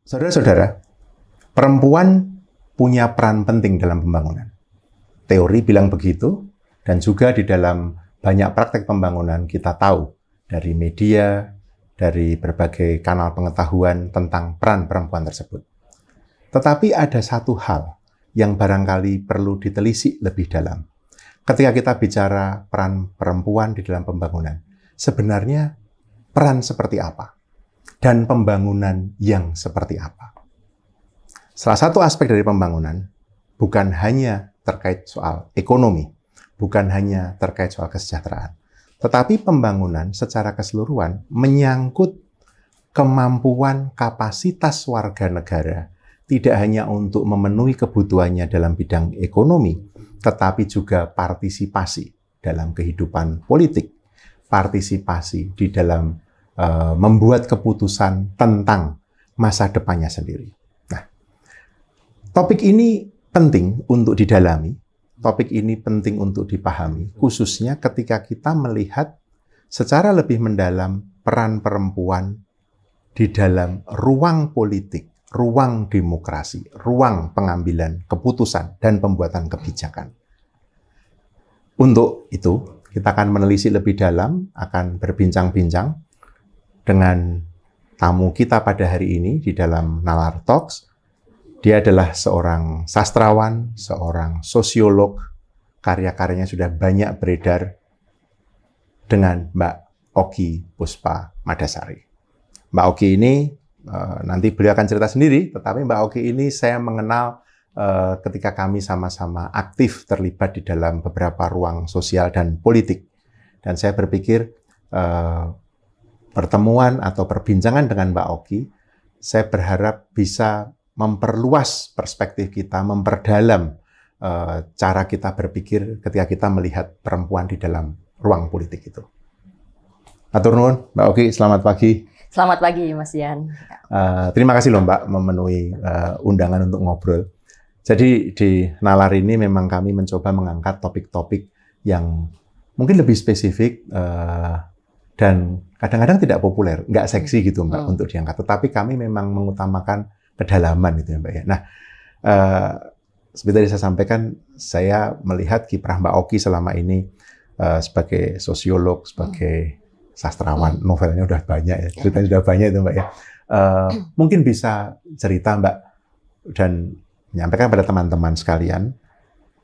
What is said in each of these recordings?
Saudara-saudara, perempuan punya peran penting dalam pembangunan. Teori bilang begitu, dan juga di dalam banyak praktek pembangunan kita tahu dari media, dari berbagai kanal pengetahuan tentang peran perempuan tersebut. Tetapi ada satu hal yang barangkali perlu ditelisik lebih dalam. Ketika kita bicara peran perempuan di dalam pembangunan, sebenarnya peran seperti apa? Dan pembangunan yang seperti apa? Salah satu aspek dari pembangunan bukan hanya terkait soal ekonomi, bukan hanya terkait soal kesejahteraan, tetapi pembangunan secara keseluruhan menyangkut kemampuan kapasitas warga negara, tidak hanya untuk memenuhi kebutuhannya dalam bidang ekonomi, tetapi juga partisipasi dalam kehidupan politik, partisipasi di dalam membuat keputusan tentang masa depannya sendiri. Nah, topik ini penting untuk didalami, topik ini penting untuk dipahami, khususnya ketika kita melihat secara lebih mendalam peran perempuan di dalam ruang politik, ruang demokrasi, ruang pengambilan keputusan dan pembuatan kebijakan. Untuk itu, kita akan menelisik lebih dalam, akan berbincang-bincang dengan tamu kita pada hari ini di dalam Nalar Talks. Dia adalah seorang sastrawan, seorang sosiolog, karya-karyanya sudah banyak beredar, dengan Mbak Oki Puspa Madasari. Mbak Oki ini, nanti beliau akan cerita sendiri, tetapi Mbak Oki ini saya mengenal ketika kami sama-sama aktif terlibat di dalam beberapa ruang sosial dan politik. Dan saya berpikir pertemuan atau perbincangan dengan Mbak Oki, saya berharap bisa memperluas perspektif kita, memperdalam cara kita berpikir ketika kita melihat perempuan di dalam ruang politik itu. Atur nuwun, Mbak Oki, selamat pagi. Selamat pagi, Mas Yan. Terima kasih loh Mbak memenuhi undangan untuk ngobrol. Jadi di Nalar ini memang kami mencoba mengangkat topik-topik yang mungkin lebih spesifik dan kadang-kadang tidak populer, nggak seksi gitu Mbak untuk diangkat. Tetapi kami memang mengutamakan kedalaman gitu ya Mbak ya. Nah, seperti tadi saya sampaikan, saya melihat kiprah Mbak Oki selama ini sebagai sosiolog, sebagai sastrawan, novelnya udah banyak ya, ceritanya udah banyak itu Mbak ya. Mungkin bisa cerita Mbak dan menyampaikan pada teman-teman sekalian,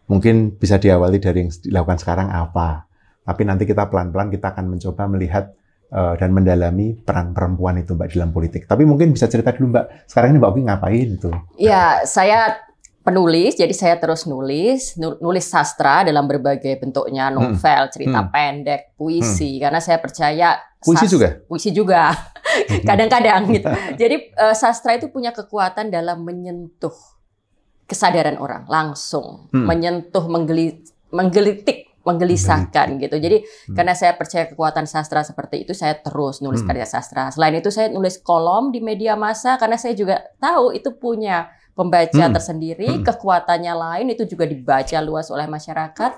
mungkin bisa diawali dari yang dilakukan sekarang apa. Tapi nanti kita pelan-pelan kita akan mencoba melihat dan mendalami peran perempuan itu Mbak dalam politik. Tapi mungkin bisa cerita dulu Mbak, sekarang ini Mbak Oki ngapain itu? Ya, saya penulis, jadi saya terus nulis sastra dalam berbagai bentuknya, novel, cerita pendek, puisi. Karena saya percaya puisi juga? Puisi juga, kadang-kadang gitu. Jadi sastra itu punya kekuatan dalam menyentuh kesadaran orang langsung, menyentuh, menggelitik, menggelisahkan gitu. Jadi karena saya percaya kekuatan sastra seperti itu, saya terus nulis karya sastra. Selain itu saya nulis kolom di media massa karena saya juga tahu itu punya pembaca tersendiri, kekuatannya lain, itu juga dibaca luas oleh masyarakat.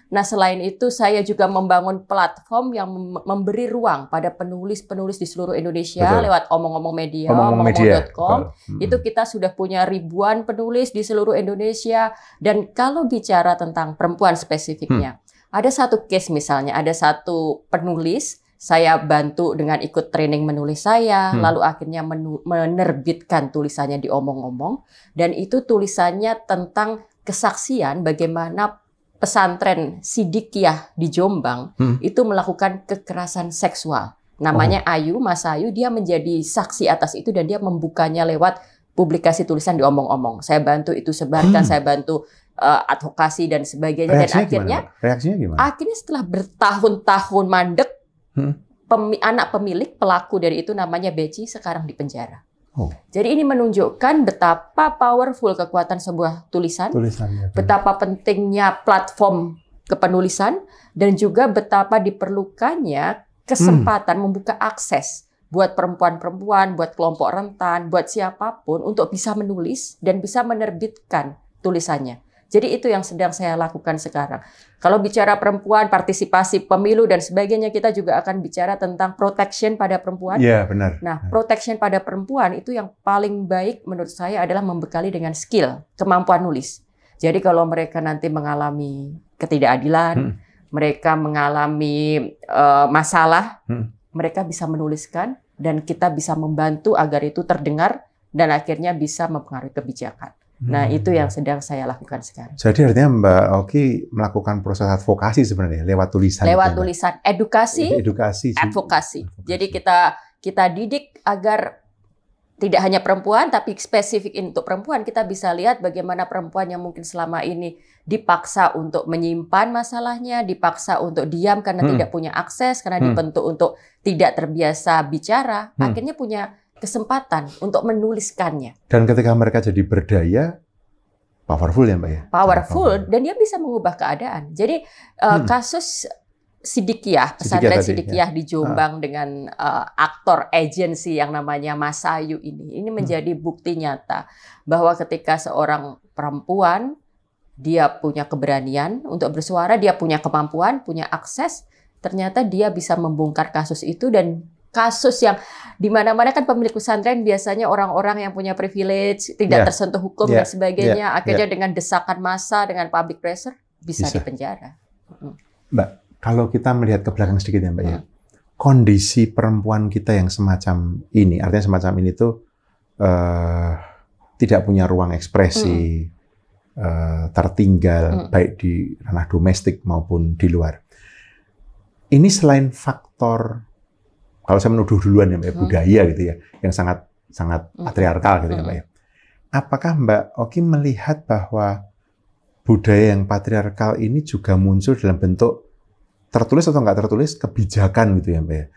Nah, selain itu saya juga membangun platform yang memberi ruang pada penulis-penulis di seluruh Indonesia. Betul. Lewat omong-omong media, omong-omong.com. Itu kita sudah punya ribuan penulis di seluruh Indonesia. Dan kalau bicara tentang perempuan spesifiknya, ada satu case misalnya, ada satu penulis, saya bantu dengan ikut training menulis saya, lalu akhirnya menerbitkan tulisannya di Omong-Omong, dan itu tulisannya tentang kesaksian bagaimana pesantren Sidikiyah di Jombang itu melakukan kekerasan seksual. Namanya Ayu, Mas Ayu, dia menjadi saksi atas itu dan dia membukanya lewat publikasi tulisan di Omong-Omong. Saya bantu itu sebarkan, saya bantu advokasi dan sebagainya. Dan akhirnya, reaksinya gimana? Akhirnya setelah bertahun-tahun mandek, anak pemilik pelaku dari itu namanya Beci sekarang di penjara. Jadi ini menunjukkan betapa powerful kekuatan sebuah tulisan, betapa pentingnya platform kepenulisan, dan juga betapa diperlukannya kesempatan membuka akses buat perempuan-perempuan, buat kelompok rentan, buat siapapun untuk bisa menulis dan bisa menerbitkan tulisannya. Jadi itu yang sedang saya lakukan sekarang. Kalau bicara perempuan, partisipasi pemilu dan sebagainya, kita juga akan bicara tentang protection pada perempuan. Iya, benar. Nah, protection pada perempuan itu yang paling baik menurut saya adalah membekali dengan skill, kemampuan nulis. Jadi kalau mereka nanti mengalami ketidakadilan, mereka mengalami masalah, mereka bisa menuliskan dan kita bisa membantu agar itu terdengar dan akhirnya bisa mempengaruhi kebijakan. Nah, itu yang sedang saya lakukan sekarang. Jadi artinya Mbak Oki melakukan proses advokasi sebenarnya lewat tulisan. Lewat tulisan, edukasi, advokasi. Jadi kita didik agar tidak hanya perempuan, tapi spesifik untuk perempuan. Kita bisa lihat bagaimana perempuan yang mungkin selama ini dipaksa untuk menyimpan masalahnya, dipaksa untuk diam karena tidak punya akses, karena dibentuk untuk tidak terbiasa bicara, akhirnya punya kesempatan untuk menuliskannya. Dan ketika mereka jadi berdaya, powerful ya Mbak ya? Powerful, dan dia bisa mengubah keadaan. Jadi kasus Sidikiyah, pesantren Sidikiyah di Jombang dengan aktor agensi yang namanya Mas Ayu ini menjadi bukti nyata bahwa ketika seorang perempuan, dia punya keberanian untuk bersuara, dia punya kemampuan, punya akses, ternyata dia bisa membongkar kasus itu. Dan kasus yang di mana-mana kan pemilik pesantren biasanya orang-orang yang punya privilege, tidak tersentuh hukum dan sebagainya, akhirnya dengan desakan massa, dengan public pressure bisa dipenjara. Mbak, kalau kita melihat ke belakang sedikit ya Mbak ya, kondisi perempuan kita yang semacam ini, artinya semacam ini tuh tidak punya ruang ekspresi, tertinggal baik di ranah domestik maupun di luar. Ini selain faktor, kalau saya menuduh duluan ya Mbak, budaya gitu ya, yang sangat patriarkal gitu ya Mbak ya. Apakah Mbak Oki melihat bahwa budaya yang patriarkal ini juga muncul dalam bentuk tertulis atau nggak tertulis kebijakan gitu ya Mbak ya?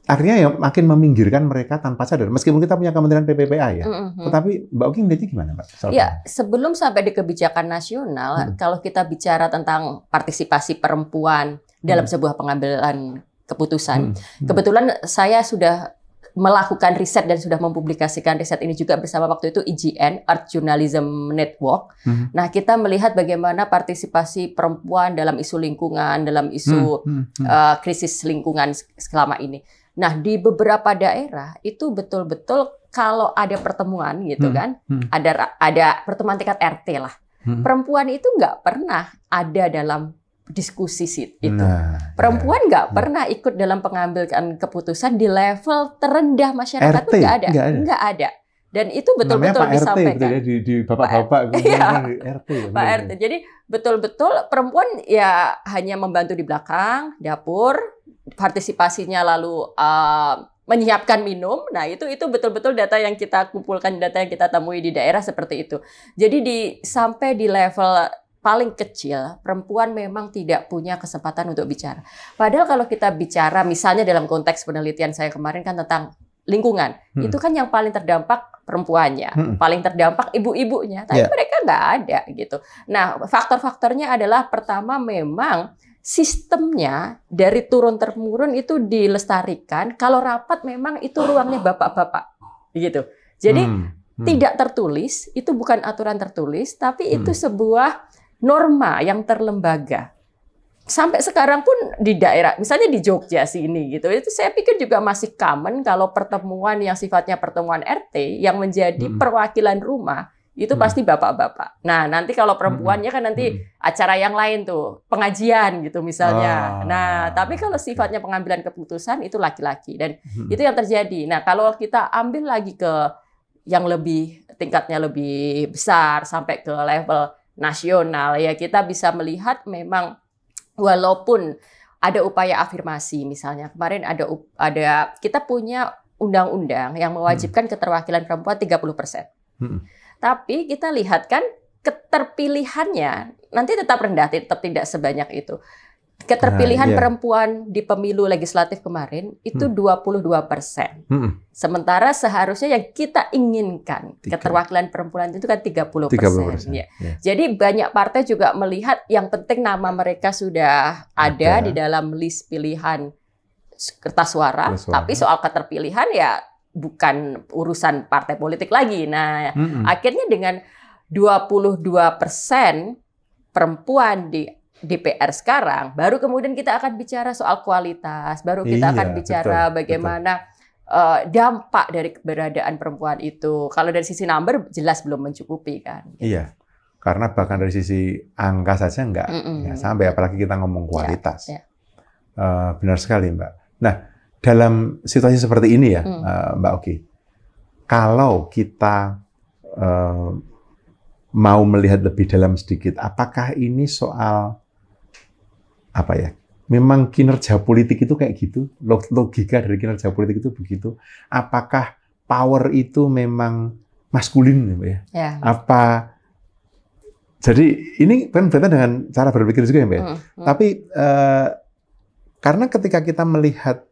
Artinya ya makin meminggirkan mereka tanpa sadar. Meskipun kita punya Kementerian PPPA ya, tetapi Mbak Oki melihatnya gimana Mbak? Ya, sebelum sampai di kebijakan nasional, kalau kita bicara tentang partisipasi perempuan dalam sebuah pengambilan keputusan. Kebetulan saya sudah melakukan riset dan sudah mempublikasikan riset ini juga bersama waktu itu IJN, Art Journalism Network. Nah, kita melihat bagaimana partisipasi perempuan dalam isu lingkungan, dalam isu krisis lingkungan selama ini. Nah, di beberapa daerah itu betul-betul kalau ada pertemuan gitu kan, ada pertemuan tingkat RT lah. Perempuan itu nggak pernah ada dalam diskusi itu. Perempuan nggak pernah ikut dalam pengambilan keputusan di level terendah masyarakat itu nggak ada. Dan itu betul-betul disampaikan. Di bapak-bapak RT. Pak RT. Jadi betul-betul perempuan ya hanya membantu di belakang dapur, partisipasinya lalu menyiapkan minum. Nah, itu betul-betul data yang kita kumpulkan, data yang kita temui di daerah seperti itu. Jadi sampai di level paling kecil, perempuan memang tidak punya kesempatan untuk bicara. Padahal kalau kita bicara, misalnya dalam konteks penelitian saya kemarin kan tentang lingkungan, itu kan yang paling terdampak perempuannya, paling terdampak ibu-ibunya, tapi mereka nggak ada gitu. Nah, faktor-faktornya adalah pertama memang sistemnya dari turun-temurun itu dilestarikan. Kalau rapat memang itu ruangnya bapak-bapak, gitu. Jadi tidak tertulis, itu bukan aturan tertulis, tapi itu sebuah norma yang terlembaga. Sampai sekarang pun di daerah, misalnya di Jogja sini gitu, itu saya pikir juga masih common kalau pertemuan yang sifatnya pertemuan RT yang menjadi perwakilan rumah itu pasti bapak-bapak. Nah, nanti kalau perempuannya kan nanti acara yang lain tuh, pengajian gitu misalnya. Nah, tapi kalau sifatnya pengambilan keputusan itu laki-laki dan itu yang terjadi. Nah, kalau kita ambil lagi ke yang lebih tingkatnya lebih besar sampai ke level nasional ya, kita bisa melihat memang walaupun ada upaya afirmasi, misalnya kemarin ada kita punya undang-undang yang mewajibkan keterwakilan perempuan 30%. Tapi kita lihat kan keterpilihannya nanti tetap rendah, tetap tidak sebanyak itu. Keterpilihan perempuan di pemilu legislatif kemarin itu 22%. Sementara seharusnya yang kita inginkan keterwakilan perempuan itu kan 30%. Ya. Jadi banyak partai juga melihat yang penting nama mereka sudah ada di dalam list pilihan kertas suara. Tapi soal keterpilihan ya bukan urusan partai politik lagi. Nah, akhirnya dengan 22% perempuan di DPR sekarang, baru kemudian kita akan bicara soal kualitas, baru kita akan bicara bagaimana dampak dari keberadaan perempuan itu. Kalau dari sisi number jelas belum mencukupi kan. Iya, karena bahkan dari sisi angka saja nggak sampai, apalagi kita ngomong kualitas. Benar sekali Mbak. Nah, dalam situasi seperti ini ya Mbak Oki, kalau kita mau melihat lebih dalam sedikit, apakah ini soal apa ya? Memang kinerja politik itu kayak gitu, logika dari kinerja politik itu begitu. Apakah power itu memang maskulin, ya? Apa? Jadi ini kan berkaitan dengan cara berpikir juga ya, Mbak. Tapi karena ketika kita melihat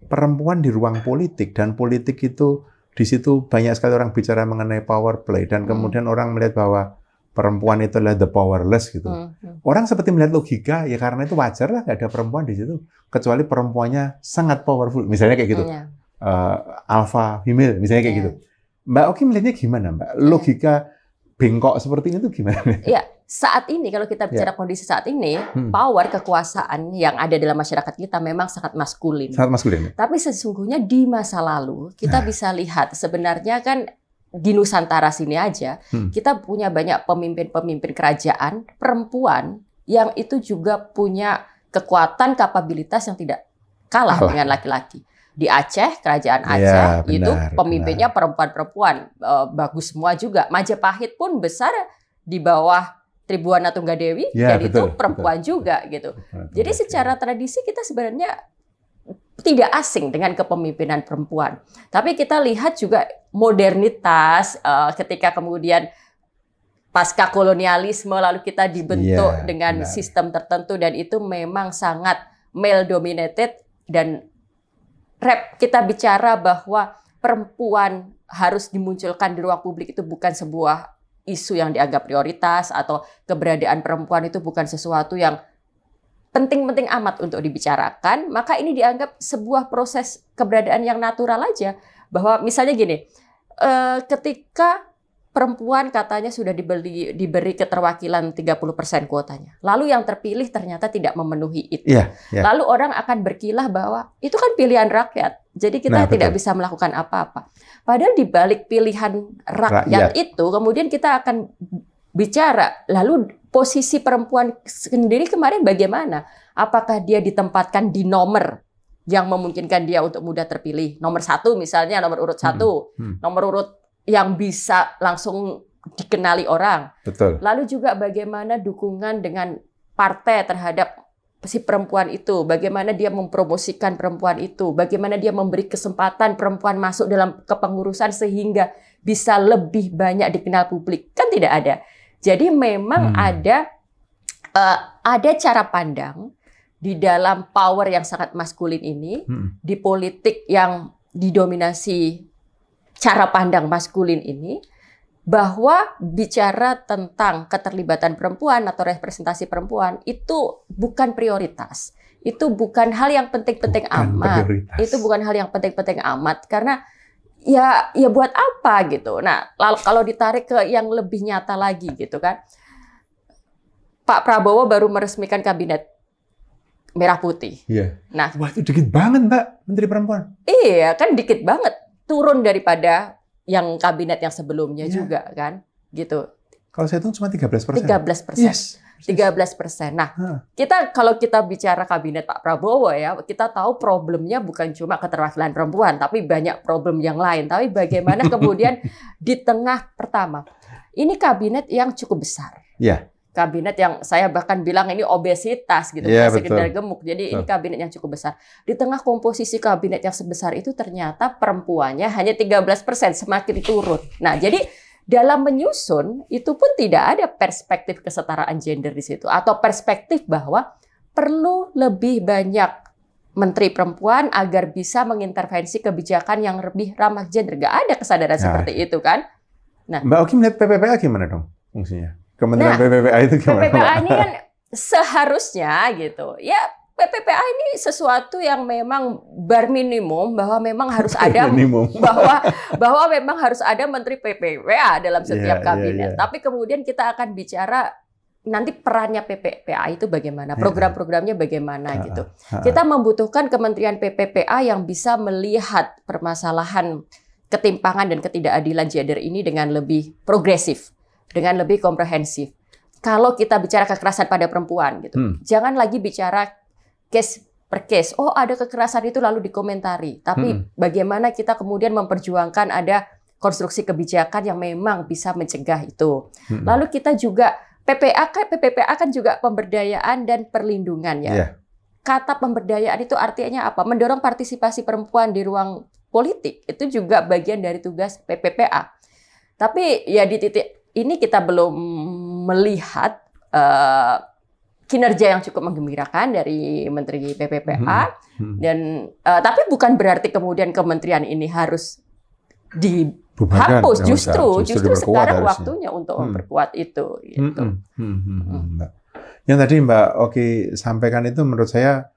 perempuan di ruang politik dan politik itu di situ banyak sekali orang bicara mengenai power play dan kemudian orang melihat bahwa perempuan itu adalah the powerless gitu. Orang seperti melihat logika ya karena itu wajar lah nggak ada perempuan di situ kecuali perempuannya sangat powerful misalnya kayak gitu. Alpha female misalnya kayak gitu. Mbak Oki melihatnya gimana Mbak? Logika bengkok seperti ini tuh gimana? Ya saat ini kalau kita bicara kondisi saat ini power kekuasaan yang ada dalam masyarakat kita memang sangat maskulin. Sangat maskulin. Tapi sesungguhnya di masa lalu kita bisa lihat sebenarnya kan di Nusantara sini aja kita punya banyak pemimpin-pemimpin kerajaan perempuan yang itu juga punya kekuatan kapabilitas yang tidak kalah dengan laki-laki. Di Aceh, kerajaan Aceh itu pemimpinnya perempuan-perempuan bagus semua juga. Majapahit pun besar di bawah Tribuana Tunggadewi dan itu perempuan juga gitu. Jadi secara tradisi kita sebenarnya tidak asing dengan kepemimpinan perempuan. Tapi kita lihat juga modernitas ketika kemudian pasca kolonialisme lalu kita dibentuk dengan sistem tertentu dan itu memang sangat male dominated dan kita bicara bahwa perempuan harus dimunculkan di ruang publik itu bukan sebuah isu yang dianggap prioritas atau keberadaan perempuan itu bukan sesuatu yang penting-penting amat untuk dibicarakan, maka ini dianggap sebuah proses keberadaan yang natural aja. Bahwa misalnya gini, ketika perempuan katanya sudah diberi keterwakilan 30% kuotanya. Lalu yang terpilih ternyata tidak memenuhi itu. Lalu orang akan berkilah bahwa itu kan pilihan rakyat. Jadi kita tidak bisa melakukan apa-apa. Padahal di balik pilihan rakyat itu kemudian kita akan bicara lalu posisi perempuan sendiri kemarin bagaimana? Apakah dia ditempatkan di nomor yang memungkinkan dia untuk mudah terpilih? Nomor 1 misalnya, nomor urut 1. Nomor urut yang bisa langsung dikenali orang. Lalu juga bagaimana dukungan dengan partai terhadap si perempuan itu, bagaimana dia mempromosikan perempuan itu, bagaimana dia memberi kesempatan perempuan masuk dalam kepengurusan sehingga bisa lebih banyak dikenal publik. Kan tidak ada. Jadi memang ada cara pandang di dalam power yang sangat maskulin ini, di politik yang didominasi cara pandang maskulin ini, bahwa bicara tentang keterlibatan perempuan atau representasi perempuan itu bukan prioritas. Itu bukan hal yang penting-penting amat. Itu bukan hal yang penting-penting amat karena ya buat apa gitu. Nah, kalau ditarik ke yang lebih nyata lagi gitu kan. Pak Prabowo baru meresmikan kabinet merah putih. Nah, wah itu dikit banget Mbak, Menteri Perempuan. Iya, kan dikit banget. Turun daripada yang kabinet yang sebelumnya juga kan, gitu. Kalau saya hitung cuma 13%. 13%. Yes. 13%. Nah, kalau kita bicara kabinet Pak Prabowo ya, kita tahu problemnya bukan cuma keterwakilan perempuan, tapi banyak problem yang lain. Tapi bagaimana kemudian di tengah pertama, ini kabinet yang cukup besar. Kabinet yang saya bahkan bilang ini obesitas gitu, bukan sekedar gemuk. Jadi ini kabinet yang cukup besar. Di tengah komposisi kabinet yang sebesar itu ternyata perempuannya hanya 13%, semakin turun. Nah, jadi dalam menyusun itu pun tidak ada perspektif kesetaraan gender di situ atau perspektif bahwa perlu lebih banyak menteri perempuan agar bisa mengintervensi kebijakan yang lebih ramah gender. Nggak ada kesadaran seperti itu kan? Nah, Mbak Oki melihat PPPA gimana dong fungsinya? Kementerian PPPA itu gimana? PPPA ini kan seharusnya gitu. Ya PPPA ini sesuatu yang memang bar minimum bahwa memang harus ada minimum. bahwa memang harus ada menteri PPPA dalam setiap kabinet. Yeah. Tapi kemudian kita akan bicara nanti perannya PPPA itu bagaimana, program-programnya bagaimana gitu. Kita membutuhkan Kementerian PPPA yang bisa melihat permasalahan ketimpangan dan ketidakadilan gender ini dengan lebih progresif, dengan lebih komprehensif. Kalau kita bicara kekerasan pada perempuan gitu, jangan lagi bicara case per case. Oh, ada kekerasan itu lalu dikomentari. Tapi bagaimana kita kemudian memperjuangkan ada konstruksi kebijakan yang memang bisa mencegah itu. Lalu kita juga PPPA kan juga pemberdayaan dan perlindungan ya. Yeah. Kata pemberdayaan itu artinya apa? Mendorong partisipasi perempuan di ruang politik. Itu juga bagian dari tugas PPPA. Tapi ya di titik ini kita belum melihat kinerja yang cukup menggembirakan dari Menteri PPPA dan tapi bukan berarti kemudian kementerian ini harus dihapus, justru sekarang harusnya waktunya untuk memperkuat itu gitu. Yang tadi Mbak Oki sampaikan itu menurut saya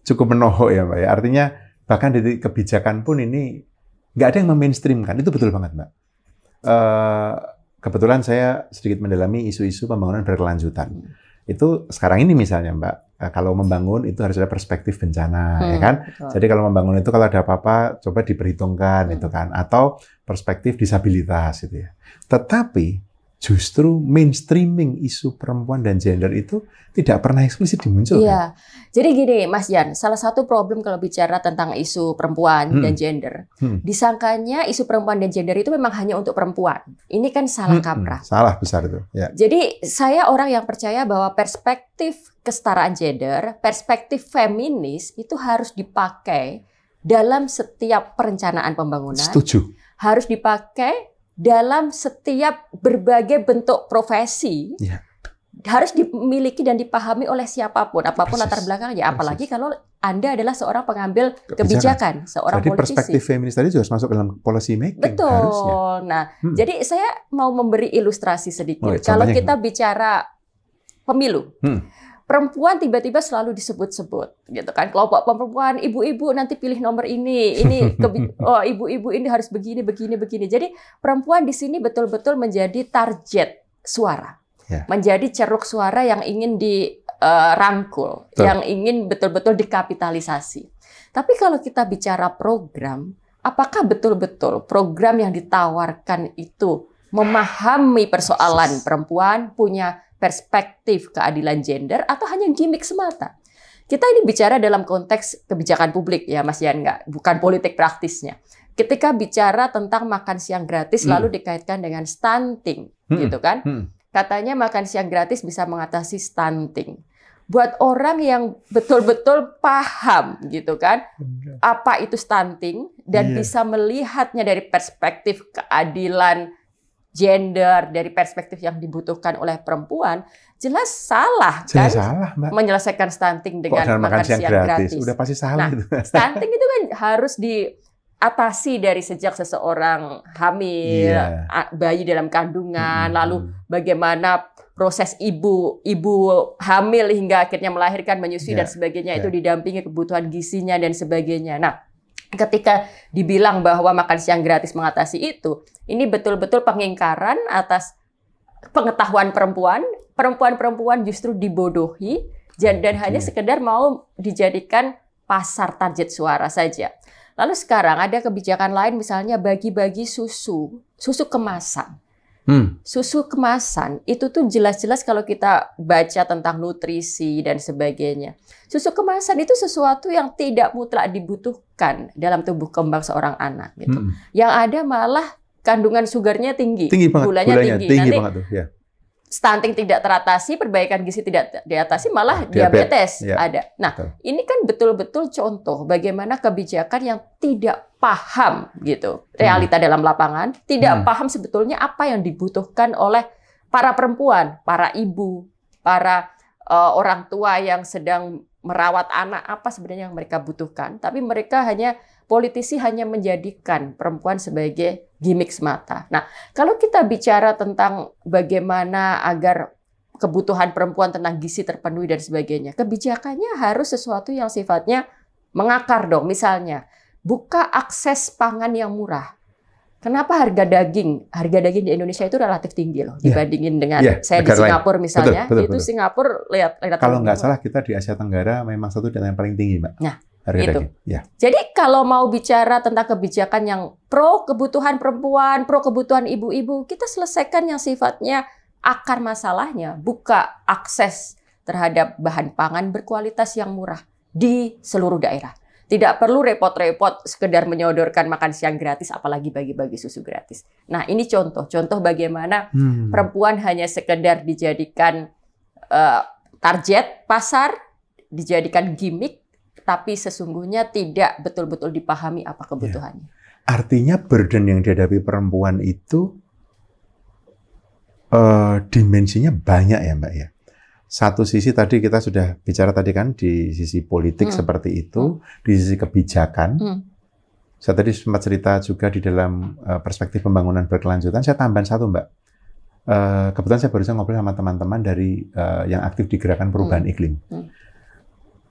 cukup menohok ya Mbak ya. Artinya bahkan di kebijakan pun ini nggak ada yang memainstreamkan. Itu betul banget Mbak. Kebetulan saya sedikit mendalami isu-isu pembangunan berkelanjutan. Itu sekarang ini misalnya Mbak, kalau membangun itu harus ada perspektif bencana, ya kan? Betul. Jadi kalau membangun itu kalau ada apa-apa, coba diperhitungkan itu kan, atau perspektif disabilitas itu ya. Tetapi justru mainstreaming isu perempuan dan gender itu tidak pernah eksplisit dimunculkan. Iya. Jadi gini, Mas Yan, salah satu problem kalau bicara tentang isu perempuan dan gender, disangkanya isu perempuan dan gender itu memang hanya untuk perempuan. Ini kan salah kaprah. Salah besar itu. Ya. Jadi saya orang yang percaya bahwa perspektif kesetaraan gender, perspektif feminis itu harus dipakai dalam setiap perencanaan pembangunan. Setuju. Harus dipakai dalam setiap berbagai bentuk profesi, harus dimiliki dan dipahami oleh siapapun, apapun latar belakangnya. Apalagi kalau Anda adalah seorang pengambil kebijakan, seorang jadi politisi. Perspektif feminis tadi juga harus masuk dalam policy making. Betul. Harusnya. Nah, jadi saya mau memberi ilustrasi sedikit. Kalau kita bicara pemilu, perempuan tiba-tiba selalu disebut-sebut, gitu kan? Kelompok perempuan, ibu-ibu nanti pilih nomor ini ibu-ibu ini harus begini. Jadi perempuan di sini betul-betul menjadi target suara, menjadi ceruk suara yang ingin dirangkul, yang ingin betul-betul dikapitalisasi. Tapi kalau kita bicara program, apakah betul-betul program yang ditawarkan itu memahami persoalan perempuan, punya perspektif keadilan gender, atau hanya gimmick semata? Kita ini bicara dalam konteks kebijakan publik ya Mas Yan, bukan politik praktisnya. Ketika bicara tentang makan siang gratis lalu dikaitkan dengan stunting, gitu kan? Katanya makan siang gratis bisa mengatasi stunting. Buat orang yang betul-betul paham gitu kan, apa itu stunting dan bisa melihatnya dari perspektif keadilan gender, dari perspektif yang dibutuhkan oleh perempuan, jelas salah kan? Salah, Mbak. Menyelesaikan stunting dengan makan siang gratis. Udah pasti salah. Nah, stunting itu kan harus diatasi dari sejak seseorang hamil, bayi dalam kandungan, lalu bagaimana proses ibu hamil hingga akhirnya melahirkan, menyusui dan sebagainya, itu didampingi kebutuhan gizinya dan sebagainya. Nah, ketika dibilang bahwa makan siang gratis mengatasi itu, ini betul-betul pengingkaran atas pengetahuan perempuan. Perempuan justru dibodohi dan hanya sekedar mau dijadikan pasar target suara saja. Lalu sekarang ada kebijakan lain, misalnya bagi-bagi susu kemasan. Susu kemasan itu tuh jelas-jelas kalau kita baca tentang nutrisi dan sebagainya. Susu kemasan itu sesuatu yang tidak mutlak dibutuhkan dalam tubuh kembang seorang anak gitu. Yang ada malah kandungan sugarnya tinggi banget, gulanya tinggi. Nanti banget tuh, stunting tidak teratasi, perbaikan gizi tidak diatasi, malah diabetes ada. Nah, ini kan betul-betul contoh bagaimana kebijakan yang tidak paham gitu realita dalam lapangan, tidak paham sebetulnya apa yang dibutuhkan oleh para perempuan, para ibu, para orang tua yang sedang merawat anak, apa sebenarnya yang mereka butuhkan. Tapi mereka politisi hanya menjadikan perempuan sebagai gimmick semata. Nah, kalau kita bicara tentang bagaimana agar kebutuhan perempuan tentang gizi terpenuhi dan sebagainya. Kebijakannya harus sesuatu yang sifatnya mengakar dong. Misalnya, buka akses pangan yang murah. Kenapa harga daging di Indonesia itu relatif tinggi loh dibandingin dengan saya di Singapura misalnya. Betul. Singapura lihat kalau nggak salah kita di Asia Tenggara memang satu dari yang paling tinggi, Mbak. Nah, harga itu. Daging. Ya. Jadi kalau mau bicara tentang kebijakan yang pro kebutuhan perempuan, pro kebutuhan ibu-ibu, kita selesaikan yang sifatnya akar masalahnya, buka akses terhadap bahan pangan berkualitas yang murah di seluruh daerah. Tidak perlu repot-repot sekedar menyodorkan makan siang gratis, apalagi bagi-bagi susu gratis. Nah, ini contoh bagaimana perempuan hanya sekedar dijadikan target pasar, dijadikan gimmick, tapi sesungguhnya tidak betul-betul dipahami apa kebutuhannya. Artinya burden yang dihadapi perempuan itu dimensinya banyak ya, Mbak ya. Satu sisi tadi kita sudah bicara tadi kan di sisi politik seperti itu, di sisi kebijakan. Saya tadi sempat cerita juga di dalam perspektif pembangunan berkelanjutan. Saya tambahan satu, Mbak. Kebetulan saya barusan ngobrol sama teman-teman dari yang aktif di gerakan perubahan iklim.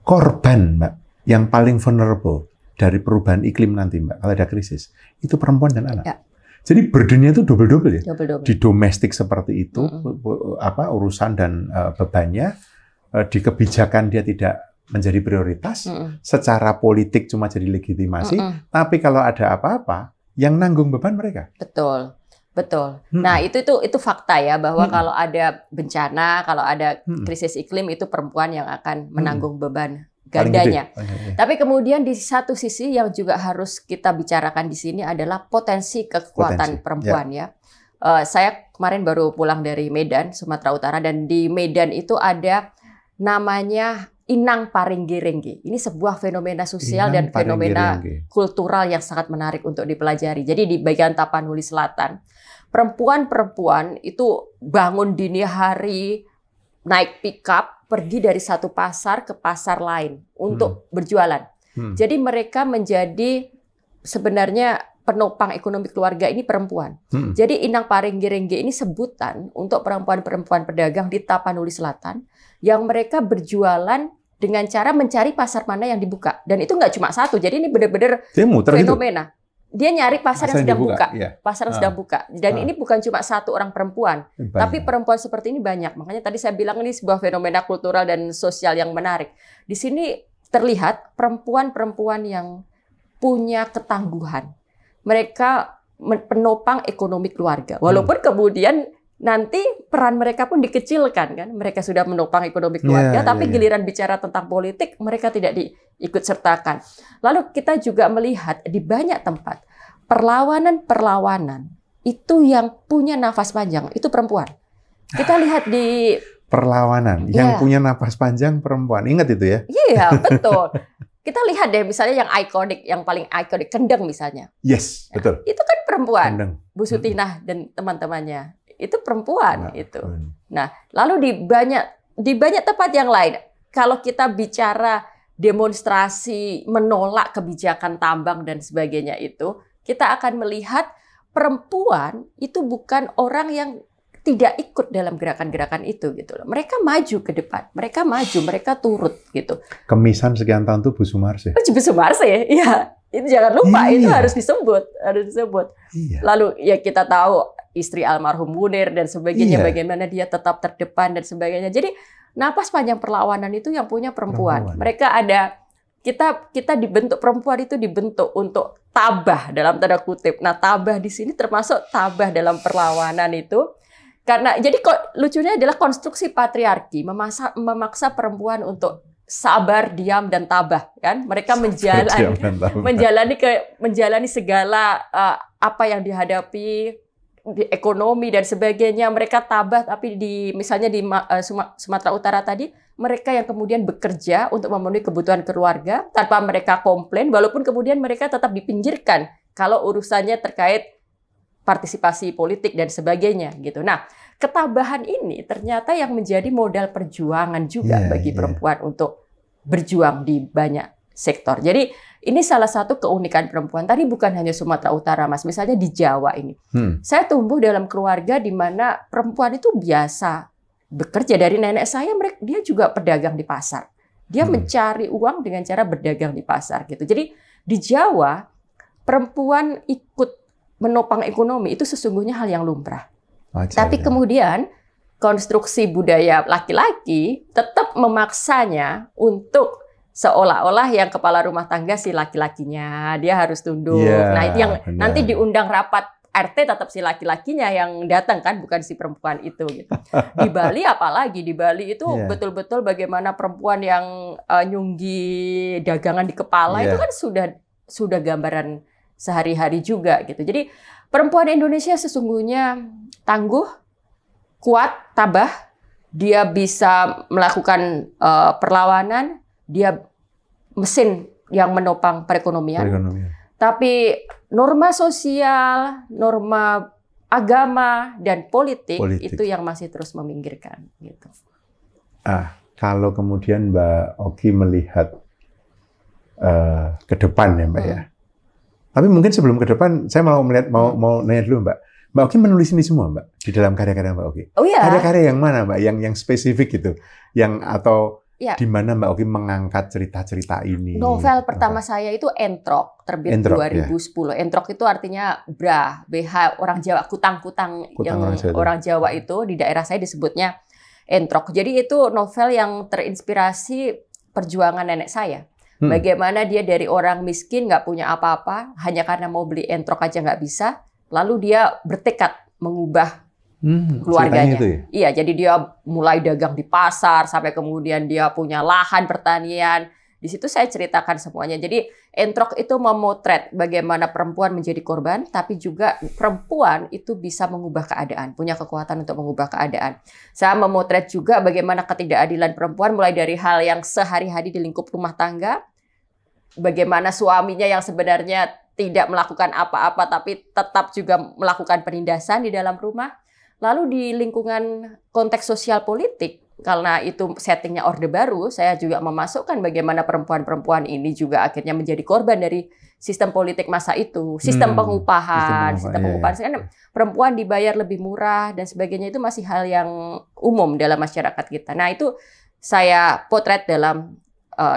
Korban, Mbak, yang paling vulnerable dari perubahan iklim nanti, Mbak, kalau ada krisis, itu perempuan dan anak. Ya. Jadi burdennya itu double-double ya. Double-double. Di domestik seperti itu, urusan dan bebannya, di kebijakan dia tidak menjadi prioritas, secara politik cuma jadi legitimasi, tapi kalau ada apa-apa, yang nanggung beban mereka. Betul. Nah, itu fakta ya, bahwa kalau ada bencana, kalau ada krisis iklim, itu perempuan yang akan menanggung beban gandanya. Tapi kemudian di satu sisi yang juga harus kita bicarakan di sini adalah potensi kekuatan perempuan ya. Saya kemarin baru pulang dari Medan, Sumatera Utara, dan di Medan itu ada namanya Inang Paringgi-Ringgi. Ini sebuah fenomena sosial dan fenomena kultural yang sangat menarik untuk dipelajari. Jadi di bagian Tapanuli Selatan, perempuan-perempuan itu bangun dini hari, naik pickup, pergi dari satu pasar ke pasar lain untuk berjualan. Jadi mereka menjadi sebenarnya penopang ekonomi keluarga ini perempuan. Jadi Inang Paringgi-Ringgi ini sebutan untuk perempuan-perempuan pedagang di Tapanuli Selatan yang mereka berjualan dengan cara mencari pasar mana yang dibuka. Dan itu nggak cuma satu, jadi ini benar-benar fenomena. Dia nyari pasar yang sedang buka, pasar yang sedang buka. Dan ini bukan cuma satu orang perempuan, tapi perempuan seperti ini banyak. Makanya tadi saya bilang ini sebuah fenomena kultural dan sosial yang menarik. Di sini terlihat perempuan-perempuan yang punya ketangguhan. Mereka penopang ekonomi keluarga. Walaupun kemudian nanti peran mereka pun dikecilkan kan. Mereka sudah menopang ekonomi keluarga, tapi giliran bicara tentang politik mereka tidak diikut sertakan. Lalu kita juga melihat di banyak tempat perlawanan itu yang punya nafas panjang itu perempuan. Kita lihat di perlawanan yang punya nafas panjang perempuan. Ingat itu ya? Iya, betul. Kita lihat deh misalnya yang paling ikonik Kendeng misalnya. Yes, betul. Itu kan perempuan. Kendeng. Bu Sutinah dan teman-temannya. Itu perempuan itu. Nah, lalu di banyak tempat yang lain, kalau kita bicara demonstrasi menolak kebijakan tambang dan sebagainya itu, kita akan melihat perempuan itu bukan orang yang tidak ikut dalam gerakan-gerakan itu gitu loh. Mereka maju ke depan, mereka turut gitu. Kemisan sekian tahun tuh Bu Sumarse. Bu Sumarse, ya. Itu jangan lupa, itu harus disebut. Iya. Lalu ya kita tahu istri almarhum Munir dan sebagainya, bagaimana dia tetap terdepan dan sebagainya. Jadi napas panjang perlawanan itu yang punya perempuan. Mereka ada, kita dibentuk, perempuan itu dibentuk untuk tabah dalam tanda kutip. Nah, tabah di sini termasuk tabah dalam perlawanan itu. Karena jadi lucunya adalah konstruksi patriarki memaksa perempuan untuk sabar, diam, dan tabah, kan? Mereka menjalani segala apa yang dihadapi di ekonomi dan sebagainya. Mereka tabah, tapi misalnya di Sumatera Utara tadi, mereka yang kemudian bekerja untuk memenuhi kebutuhan keluarga tanpa mereka komplain, walaupun kemudian mereka tetap dipinggirkan kalau urusannya terkait partisipasi politik dan sebagainya gitu. Nah, ketabahan ini ternyata yang menjadi modal perjuangan juga bagi perempuan untuk berjuang di banyak sektor. Jadi ini salah satu keunikan perempuan. Tadi bukan hanya Sumatera Utara, Mas. Misalnya di Jawa ini. Saya tumbuh dalam keluarga di mana perempuan itu biasa bekerja. Dari nenek saya, dia juga pedagang di pasar. Dia mencari uang dengan cara berdagang di pasar gitu. Jadi di Jawa perempuan ikut menopang ekonomi itu sesungguhnya hal yang lumrah. Tapi kemudian konstruksi budaya laki-laki tetap memaksanya untuk seolah-olah yang kepala rumah tangga si laki-lakinya, dia harus tunduk. Nah itu yang nanti diundang rapat RT tetap si laki-lakinya yang datang kan, bukan si perempuan itu gitu. Di Bali apalagi, di Bali itu betul-betul bagaimana perempuan yang nyunggi dagangan di kepala itu kan sudah gambaran sehari-hari juga gitu. Jadi perempuan Indonesia sesungguhnya tangguh, kuat, tabah, dia bisa melakukan perlawanan, dia mesin yang menopang perekonomian. Tapi norma sosial, norma agama, dan politik itu yang masih terus meminggirkan. Gitu. Kalau kemudian Mbak Oki melihat ke depan ya Mbak ya. Tapi mungkin sebelum ke depan, saya mau nanya dulu Mbak. Mbak Oki menulis ini semua Mbak di dalam karya-karya Mbak Oki. Oh iya. Karya-karya yang mana Mbak? Yang spesifik gitu, atau di mana Mbak Oki mengangkat cerita-cerita ini? Novel pertama saya itu Entrok, terbit 2010. Entrok itu artinya BH orang Jawa, kutang-kutang yang orang Jawa itu di daerah saya disebutnya Entrok. Jadi itu novel yang terinspirasi perjuangan nenek saya. Bagaimana dia dari orang miskin, nggak punya apa-apa, hanya karena mau beli entrok aja nggak bisa, lalu dia bertekad mengubah keluarganya. Iya, jadi dia mulai dagang di pasar, sampai kemudian dia punya lahan pertanian. Di situ saya ceritakan semuanya. Jadi Entrok itu memotret bagaimana perempuan menjadi korban, tapi juga perempuan itu bisa mengubah keadaan, punya kekuatan untuk mengubah keadaan. Saya memotret juga bagaimana ketidakadilan perempuan mulai dari hal yang sehari-hari di lingkup rumah tangga, bagaimana suaminya yang sebenarnya tidak melakukan apa-apa, tapi tetap juga melakukan penindasan di dalam rumah. Lalu di lingkungan konteks sosial politik, karena itu settingnya Orde Baru, saya juga memasukkan bagaimana perempuan-perempuan ini juga akhirnya menjadi korban dari sistem politik masa itu, sistem pengupahan. Perempuan dibayar lebih murah dan sebagainya itu masih hal yang umum dalam masyarakat kita. Nah itu saya potret dalam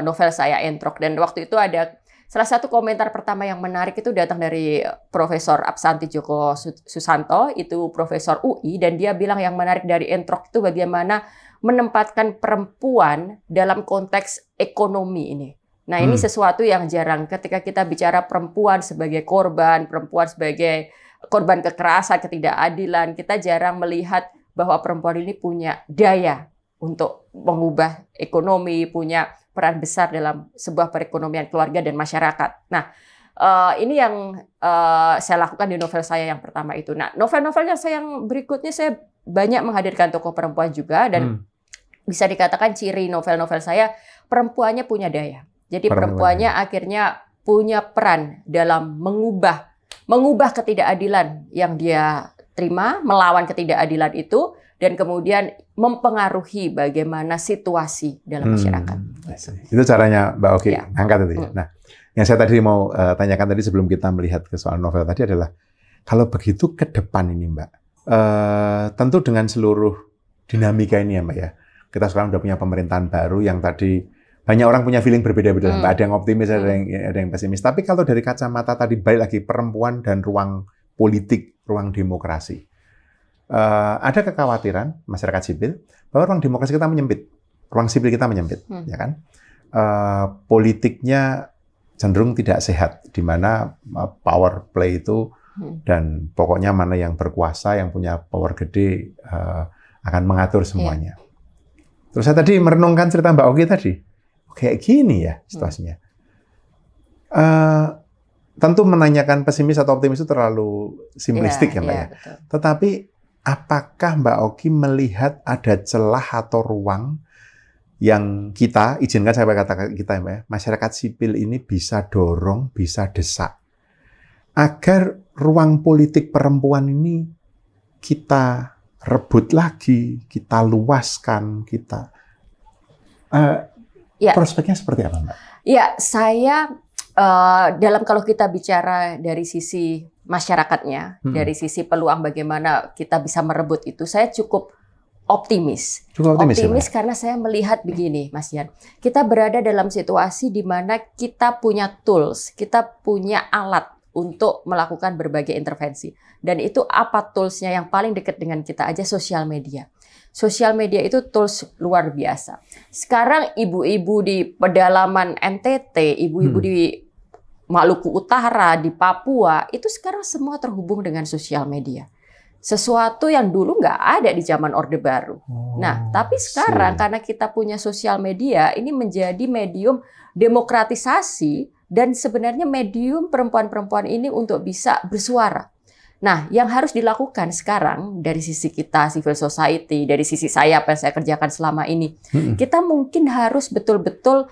novel saya Entrok, dan waktu itu ada salah satu komentar pertama yang menarik itu datang dari Profesor Absanti Djoko Susanto, itu Profesor UI, dan dia bilang yang menarik dari Entrok itu bagaimana menempatkan perempuan dalam konteks ekonomi ini. Nah ini sesuatu yang jarang ketika kita bicara perempuan sebagai korban, perempuan sebagai korban kekerasan, ketidakadilan, kita jarang melihat bahwa perempuan ini punya daya untuk mengubah ekonomi, punya peran besar dalam sebuah perekonomian keluarga dan masyarakat. Nah, ini yang saya lakukan di novel saya yang pertama itu. Nah, novel-novelnya saya yang berikutnya saya banyak menghadirkan tokoh perempuan juga, dan bisa dikatakan ciri novel-novel saya perempuannya punya daya. Jadi perempuannya akhirnya punya peran dalam mengubah ketidakadilan yang dia terima, melawan ketidakadilan itu, dan kemudian mempengaruhi bagaimana situasi dalam masyarakat. Itu caranya Mbak Oki angkat itu ya. Nah, yang saya tadi mau tanyakan tadi sebelum kita melihat ke soal novel tadi adalah, kalau begitu ke depan ini Mbak, tentu dengan seluruh dinamika ini ya Mbak ya, kita sekarang udah punya pemerintahan baru yang tadi banyak orang punya feeling berbeda-beda, Mbak. Ada yang optimis, ada yang pesimis. Tapi kalau dari kacamata tadi balik lagi perempuan dan ruang politik, ruang demokrasi, ada kekhawatiran masyarakat sipil bahwa ruang demokrasi kita menyempit, ruang sipil kita menyempit, ya kan? Politiknya cenderung tidak sehat, di mana power play itu dan pokoknya mana yang berkuasa, yang punya power gede akan mengatur semuanya. Terus saya tadi merenungkan cerita Mbak Oki tadi, kayak gini ya situasinya. Tentu menanyakan pesimis atau optimis itu terlalu simplistik ya Mbak ya. Betul. Tetapi apakah Mbak Oki melihat ada celah atau ruang yang kita, izinkan saya katakan kita ya Mbak ya, masyarakat sipil ini bisa dorong, bisa desak, agar ruang politik perempuan ini kita rebut lagi, kita luaskan, kita prospeknya seperti apa Mbak? Ya, saya dalam kalau kita bicara dari sisi masyarakatnya, dari sisi peluang bagaimana kita bisa merebut itu, saya cukup optimis. Cukup Optimis ya, karena saya melihat begini, Mas Yan. Kita berada dalam situasi di mana kita punya tools, kita punya alat untuk melakukan berbagai intervensi. Dan itu apa toolsnya yang paling dekat dengan kita aja? Sosial media. Sosial media itu tools luar biasa. Sekarang ibu-ibu di pedalaman NTT, ibu-ibu di Maluku Utara, di Papua, itu sekarang semua terhubung dengan sosial media. Sesuatu yang dulu nggak ada di zaman Orde Baru. Nah, tapi sekarang karena kita punya sosial media, ini menjadi medium demokratisasi dan sebenarnya medium perempuan-perempuan ini untuk bisa bersuara. Nah, yang harus dilakukan sekarang dari sisi kita, civil society, dari sisi saya, apa yang saya kerjakan selama ini, kita mungkin harus betul-betul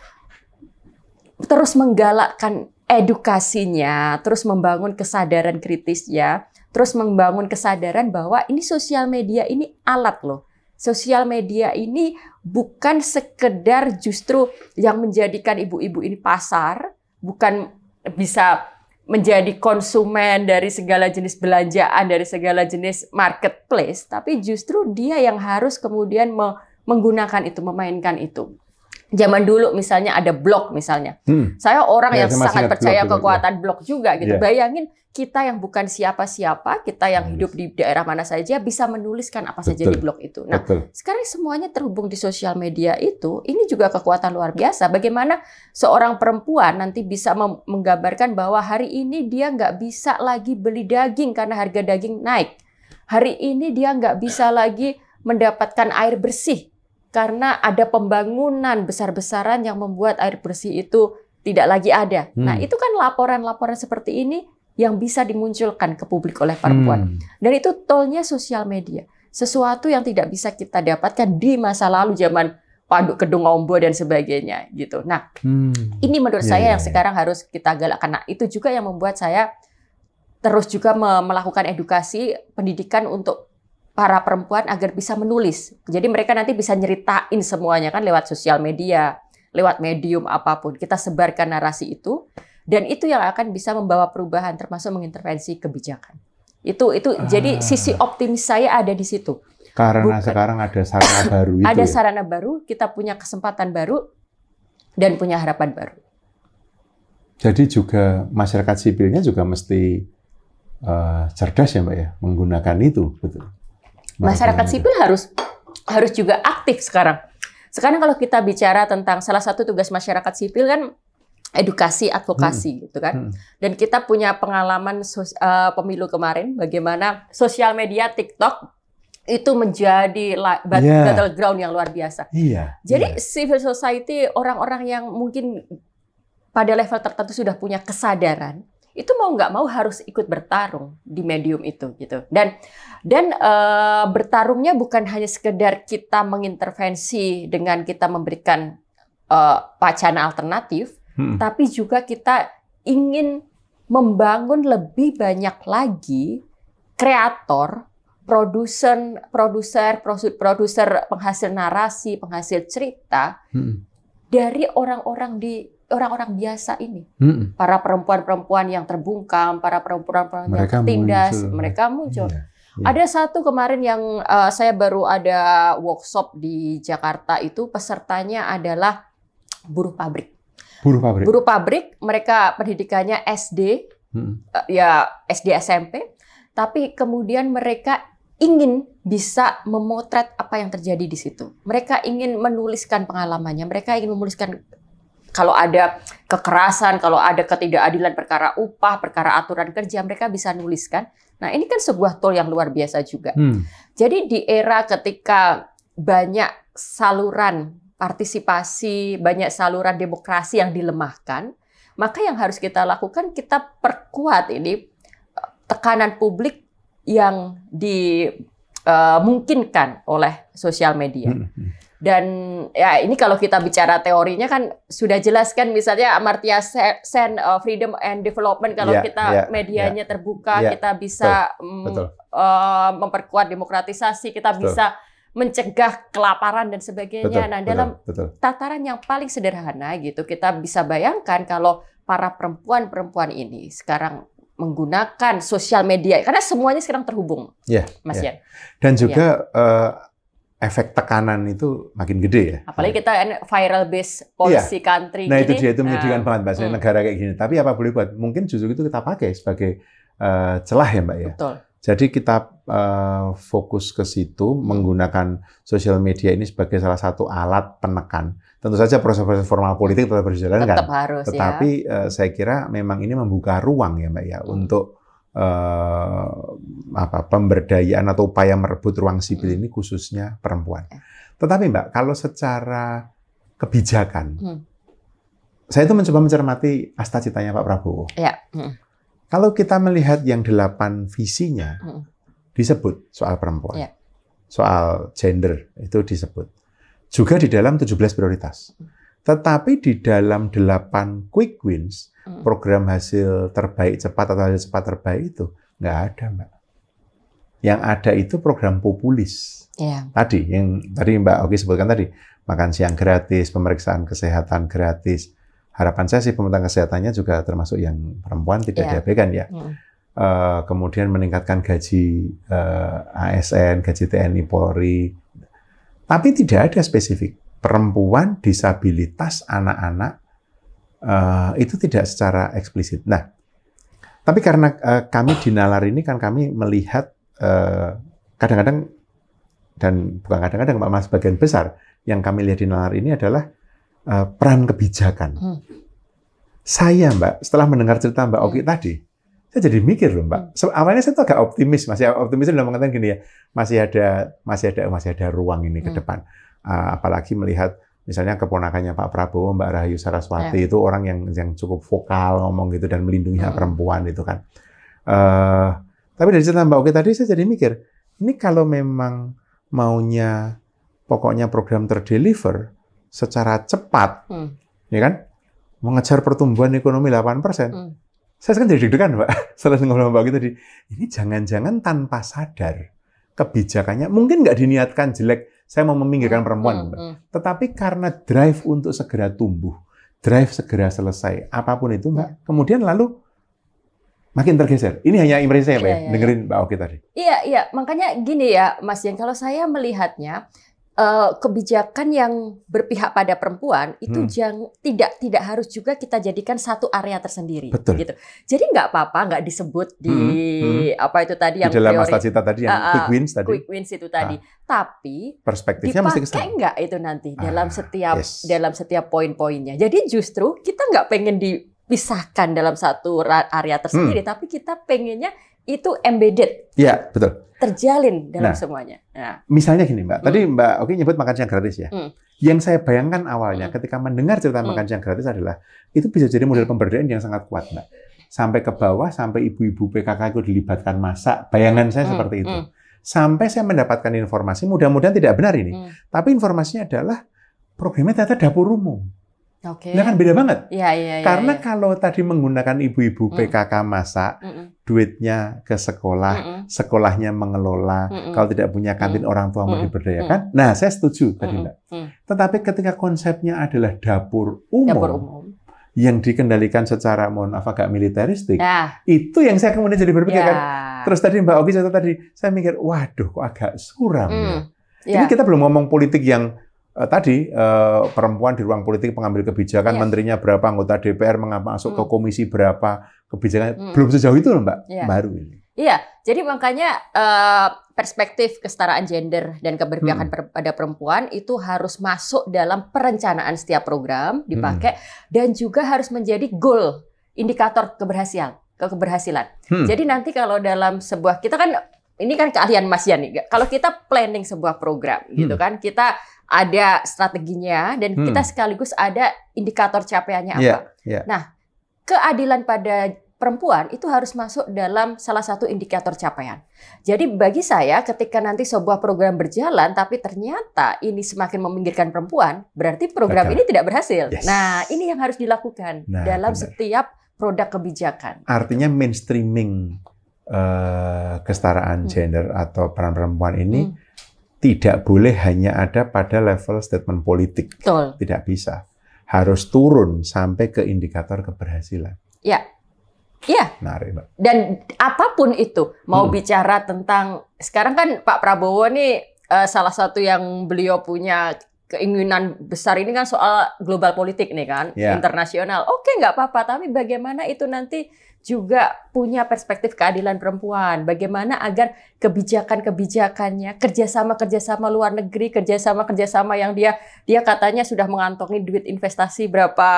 terus menggalakkan edukasinya, terus membangun kesadaran kritisnya, terus membangun kesadaran bahwa ini sosial media ini alat loh. Sosial media ini bukan sekedar justru yang menjadikan ibu-ibu ini pasar, bukan bisa menjadi konsumen dari segala jenis belanjaan, dari segala jenis marketplace, tapi justru dia yang harus kemudian menggunakan itu, memainkan itu. Zaman dulu misalnya ada blog misalnya. Saya orang yang sangat percaya kekuatan blog juga gitu. Bayangin kita yang bukan siapa-siapa, kita yang hidup di daerah mana saja bisa menuliskan apa saja di blog itu. Nah, sekarang semuanya terhubung di sosial media itu, ini juga kekuatan luar biasa. Bagaimana seorang perempuan nanti bisa menggambarkan bahwa hari ini dia nggak bisa lagi beli daging karena harga daging naik. Hari ini dia nggak bisa lagi mendapatkan air bersih karena ada pembangunan besar-besaran yang membuat air bersih itu tidak lagi ada. Nah, itu kan laporan-laporan seperti ini yang bisa dimunculkan ke publik oleh perempuan. Dan itu toolnya sosial media. Sesuatu yang tidak bisa kita dapatkan di masa lalu zaman Paduk Kedung Ombo dan sebagainya gitu. Nah, ini menurut saya yang sekarang harus kita galakkan. Nah, itu juga yang membuat saya terus juga melakukan edukasi pendidikan untuk para perempuan agar bisa menulis. Jadi mereka nanti bisa nyeritain semuanya kan lewat sosial media, lewat medium apapun. Kita sebarkan narasi itu. Dan itu yang akan bisa membawa perubahan, termasuk mengintervensi kebijakan. Itu jadi sisi optimis saya ada di situ. Karena sekarang ada sarana baru itu. Ada sarana baru, kita punya kesempatan baru dan punya harapan baru. Jadi juga masyarakat sipilnya juga mesti cerdas ya Mbak ya, menggunakan itu, betul. Masyarakat sipil harus juga aktif sekarang. Sekarang kalau kita bicara tentang salah satu tugas masyarakat sipil kan edukasi, advokasi gitu kan. Dan kita punya pengalaman pemilu kemarin bagaimana sosial media TikTok itu menjadi battleground yang luar biasa. Jadi civil society, orang-orang yang mungkin pada level tertentu sudah punya kesadaran, itu mau nggak mau harus ikut bertarung di medium itu gitu. Dan bertarungnya bukan hanya sekedar kita mengintervensi dengan kita memberikan wacana alternatif, tapi juga kita ingin membangun lebih banyak lagi kreator, produser penghasil narasi, penghasil cerita dari orang-orang biasa ini. Para perempuan-perempuan yang terbungkam, para perempuan-perempuan yang tertindas, mereka muncul. Ada satu kemarin yang saya baru ada workshop di Jakarta itu pesertanya adalah buruh pabrik. Buruh pabrik, mereka pendidikannya SD, SD SMP, tapi kemudian mereka ingin bisa memotret apa yang terjadi di situ. Mereka ingin menuliskan pengalamannya, mereka ingin menuliskan kalau ada kekerasan, kalau ada ketidakadilan perkara upah, perkara aturan kerja, mereka bisa nuliskan. Nah, ini kan sebuah tool yang luar biasa juga. Jadi di era ketika banyak saluran partisipasi, banyak saluran demokrasi yang dilemahkan, maka yang harus kita lakukan, kita perkuat ini tekanan publik yang dimungkinkan oleh sosial media. Dan ya ini kalau kita bicara teorinya kan sudah jelas kan, misalnya Amartya Sen, Freedom and Development, kalau kita medianya terbuka, kita bisa memperkuat demokratisasi, kita bisa mencegah kelaparan dan sebagainya. Nah, dalam tataran yang paling sederhana gitu, kita bisa bayangkan kalau para perempuan-perempuan ini sekarang menggunakan sosial media, karena semuanya sekarang terhubung, Mas Yan. Dan juga efek tekanan itu makin gede ya. Apalagi kita viral based policy country. Nah itu gini. dia, itu menyedihkan banget Mbak, saya negara kayak gini. Tapi apa boleh buat, mungkin justru itu kita pakai sebagai celah ya Mbak ya. Betul. Jadi kita fokus ke situ, menggunakan sosial media ini sebagai salah satu alat penekan. Tentu saja proses-proses formal politik tetap berjalan kan. Tetap harus Tetapi saya kira memang ini membuka ruang ya Mbak ya untuk pemberdayaan atau upaya merebut ruang sipil ini khususnya perempuan. Tetapi Mbak, kalau secara kebijakan, saya itu mencoba mencermati asta-citanya Pak Prabowo. Ya. Kalau kita melihat yang 8 visinya, disebut soal perempuan, soal gender itu disebut. Juga di dalam 17 prioritas. Tetapi di dalam 8 quick wins, program hasil terbaik cepat atau hasil cepat terbaik itu nggak ada, Mbak. Yang ada itu program populis. Tadi, yang tadi Mbak Oki sebutkan tadi, makan siang gratis, pemeriksaan kesehatan gratis. Harapan saya sih pemerintahan kesehatannya juga termasuk yang perempuan tidak diabaikan ya. Kemudian meningkatkan gaji ASN, gaji TNI Polri. Tapi tidak ada spesifik. Perempuan, disabilitas, anak-anak, itu tidak secara eksplisit. Nah, tapi karena kami di Nalar ini kan kami melihat kadang-kadang, dan bukan kadang-kadang, Mbak, sebagian besar yang kami lihat di Nalar ini adalah peran kebijakan. Saya, Mbak, setelah mendengar cerita Mbak Oki tadi, saya jadi mikir loh, Mbak. Awalnya saya tuh agak optimis, masih optimis dalam mengatakan gini ya, masih ada ruang ini ke depan. Apalagi melihat misalnya keponakannya Pak Prabowo, Mbak Rahayu Saraswati itu orang yang cukup vokal ngomong gitu dan melindungi hak perempuan itu kan. Tapi dari cerita Mbak Oki tadi saya jadi mikir, ini kalau memang maunya pokoknya program terdeliver secara cepat, ya kan, mengejar pertumbuhan ekonomi 8%. Saya kan jadi deg-degan, Mbak, setelah ngobrol Mbak Oki tadi. Ini jangan-jangan tanpa sadar kebijakannya mungkin nggak diniatkan jelek, saya mau meminggirkan perempuan, Mbak. Tetapi karena drive untuk segera tumbuh, drive segera selesai, apapun itu, Mbak, kemudian lalu makin tergeser. Ini hanya impresi saya, Mbak, dengerin Mbak Oki tadi. Iya. Makanya gini ya, Mas Yen, kalau saya melihatnya, kebijakan yang berpihak pada perempuan itu tidak harus juga kita jadikan satu area tersendiri. Betul. Gitu. Jadi nggak apa-apa, nggak disebut di apa itu tadi yang di dalam cita tadi yang quick wins tadi. Quick wins itu tadi. Tapi perspektifnya mesti kesana. Dipakai nggak itu nanti dalam setiap poin-poinnya. Jadi justru kita nggak pengen dipisahkan dalam satu area tersendiri, tapi kita pengennya itu embedded. Iya, betul. Terjalin dalam semuanya. Nah. Misalnya gini, Mbak. Tadi Mbak Oki nyebut makan siang gratis ya. Yang saya bayangkan awalnya ketika mendengar cerita makan siang gratis adalah itu bisa jadi model pemberdayaan yang sangat kuat, Mbak. Sampai ke bawah, sampai ibu-ibu PKK itu dilibatkan masak. Bayangan saya seperti itu. Sampai saya mendapatkan informasi, mudah-mudahan tidak benar ini. Tapi informasinya adalah programnya ternyata dapur umum. Oke. Nah kan beda banget. Iya. Karena kalau tadi menggunakan ibu-ibu PKK masak, duitnya ke sekolah, sekolahnya mengelola, kalau tidak punya kantin orang tua mau diberdayakan. Nah, saya setuju tadi, Mbak. Tetapi ketika konsepnya adalah dapur umum yang dikendalikan secara agak militeristik, itu yang saya kemudian jadi berpikir kan. Terus tadi Mbak Oki cerita tadi, saya mikir, waduh kok agak suram ya. Ini kita belum ngomong politik yang tadi perempuan di ruang politik pengambil kebijakan, menterinya berapa, anggota DPR masuk ke komisi berapa, kebijakan belum sejauh itu loh, Mbak, baru ini. Iya, jadi makanya perspektif kesetaraan gender dan keberpihakan pada perempuan itu harus masuk dalam perencanaan setiap program dipakai dan juga harus menjadi goal, indikator keberhasilan. Jadi nanti kalau dalam sebuah, kita kan ini kan keahlian Mas Yan nih, kalau kita planning sebuah program gitu kan, kita ada strateginya dan kita sekaligus ada indikator capaiannya apa. Nah, keadilan pada perempuan itu harus masuk dalam salah satu indikator capaian. Jadi bagi saya ketika nanti sebuah program berjalan tapi ternyata ini semakin meminggirkan perempuan, berarti program ini tidak berhasil. Nah, ini yang harus dilakukan dalam setiap produk kebijakan. Artinya mainstreaming kesetaraan gender atau peran perempuan ini tidak boleh hanya ada pada level statement politik. Betul. Tidak bisa. Harus turun sampai ke indikator keberhasilan. Ya. Iya. Menarik, Mbak. Dan apapun itu, mau bicara tentang, sekarang kan Pak Prabowo nih salah satu yang beliau punya keinginan besar ini kan soal global politik nih kan, internasional. Oke, nggak apa-apa, tapi bagaimana itu nanti juga punya perspektif keadilan perempuan. Bagaimana agar kebijakan-kebijakannya, kerjasama luar negeri, kerjasama yang dia katanya sudah mengantongi duit investasi berapa